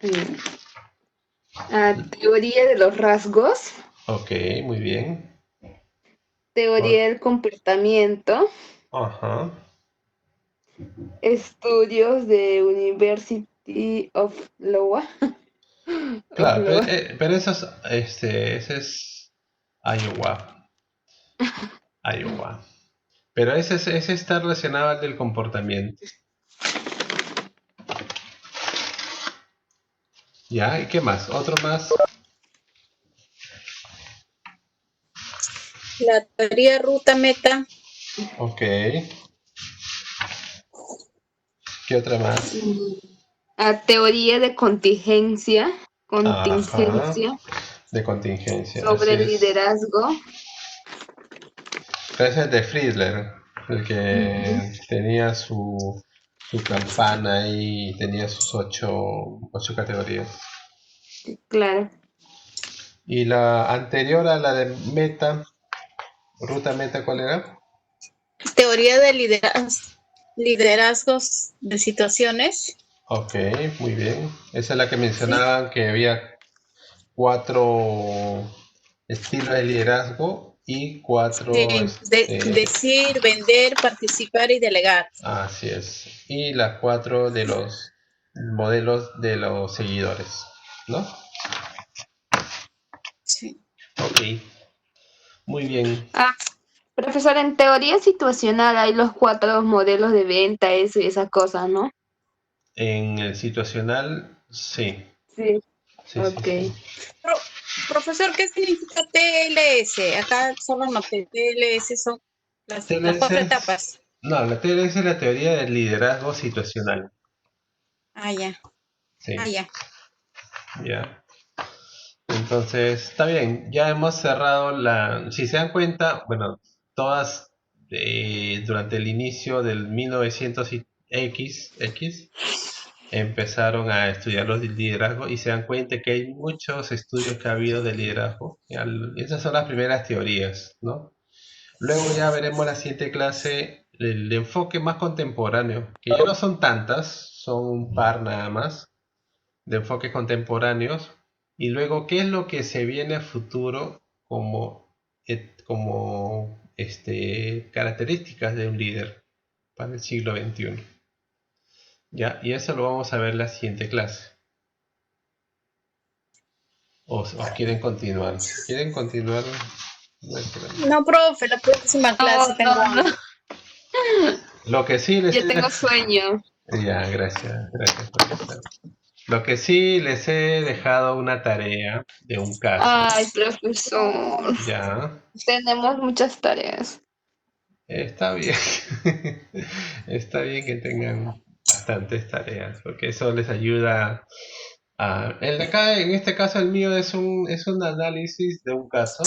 Mm, Teoría de los rasgos, Ok, muy bien. teoría del comportamiento, Ajá. estudios de University of Iowa. Of Claro, Iowa. pero ese es Iowa. Iowa. Pero ese está relacionado al del comportamiento. ¿Ya? ¿Y qué más? ¿Otro más? La teoría ruta meta. Ok. ¿Qué otra más? Teoría de Ajá. contingencia De contingencia, sobre así el es. liderazgo. Pero ese es de Friedler, el Ujú, que tenía su campana y tenía sus ocho categorías. claro. Y la anterior a la de meta, ruta meta, ¿cuál era? Teoría de liderazgos de situaciones. Ok, muy bien. Esa es la que mencionaban que había 4 estilos de liderazgo y 4, Sí, decir, vender, participar y delegar. así es. Y las 4 de los modelos de los seguidores, ¿no? Sí. Ok, muy bien. Ah, profesor, en teoría situacional hay los 4 modelos de venta, eso y esas cosas, ¿no? En el situacional, sí. Sí, Sí, sí, ok. sí. Profesor, ¿qué significa TLS? Acá solo noté TLS son las TLS, 4 etapas. no, la TLS es la teoría del liderazgo situacional. Ah, ya. Sí, Ah, ya. ya. Entonces, está bien, ya hemos cerrado si se dan cuenta, bueno, todas durante el inicio del 1900 X empezaron a estudiar los liderazgos y se dan cuenta que hay muchos estudios que ha habido de liderazgo. Esas son las primeras teorías, ¿no? Luego ya veremos la siguiente clase, el enfoque más contemporáneo, que ya no son tantas, son un par nada más de enfoques contemporáneos. Y luego, ¿qué es lo que se viene a futuro como características de un líder para el siglo XXI? ¿Ya? Y eso lo vamos a ver en la siguiente clase. O quieren continuar. Si quieren continuar, no hay problema. No, profe, la próxima No, clase no, tengo no. hambre. Lo que sí les Ya he tengo sueño. Ya, gracias, profesor. Lo que sí les he dejado una tarea de un caso. Ay, profesor. Ya, Tenemos muchas tareas. está bien. Está bien que tengan bastantes tareas, porque eso les ayuda en este caso el mío es un análisis de un caso,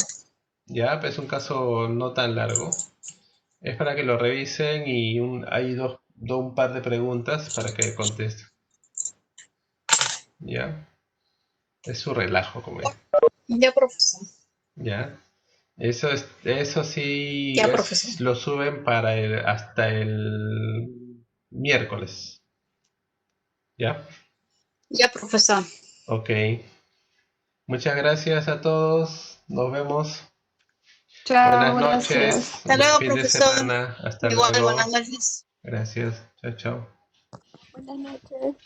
ya, pues es un caso no tan largo. Es para que lo revisen y hay un par de preguntas para que contesten, ya. Es su relajo comer. Ya, profesor. ¿Ya? Eso sí, Ya, profesor. lo suben para hasta el miércoles. ¿Ya? Ya, profesor. Ok. Muchas gracias a todos. Nos vemos. Chao, Buenas gracias. noches. Hasta Buen luego, fin de profesor. semana. Hasta Igual, luego. buenas noches. Gracias. Chao, chao. Buenas noches.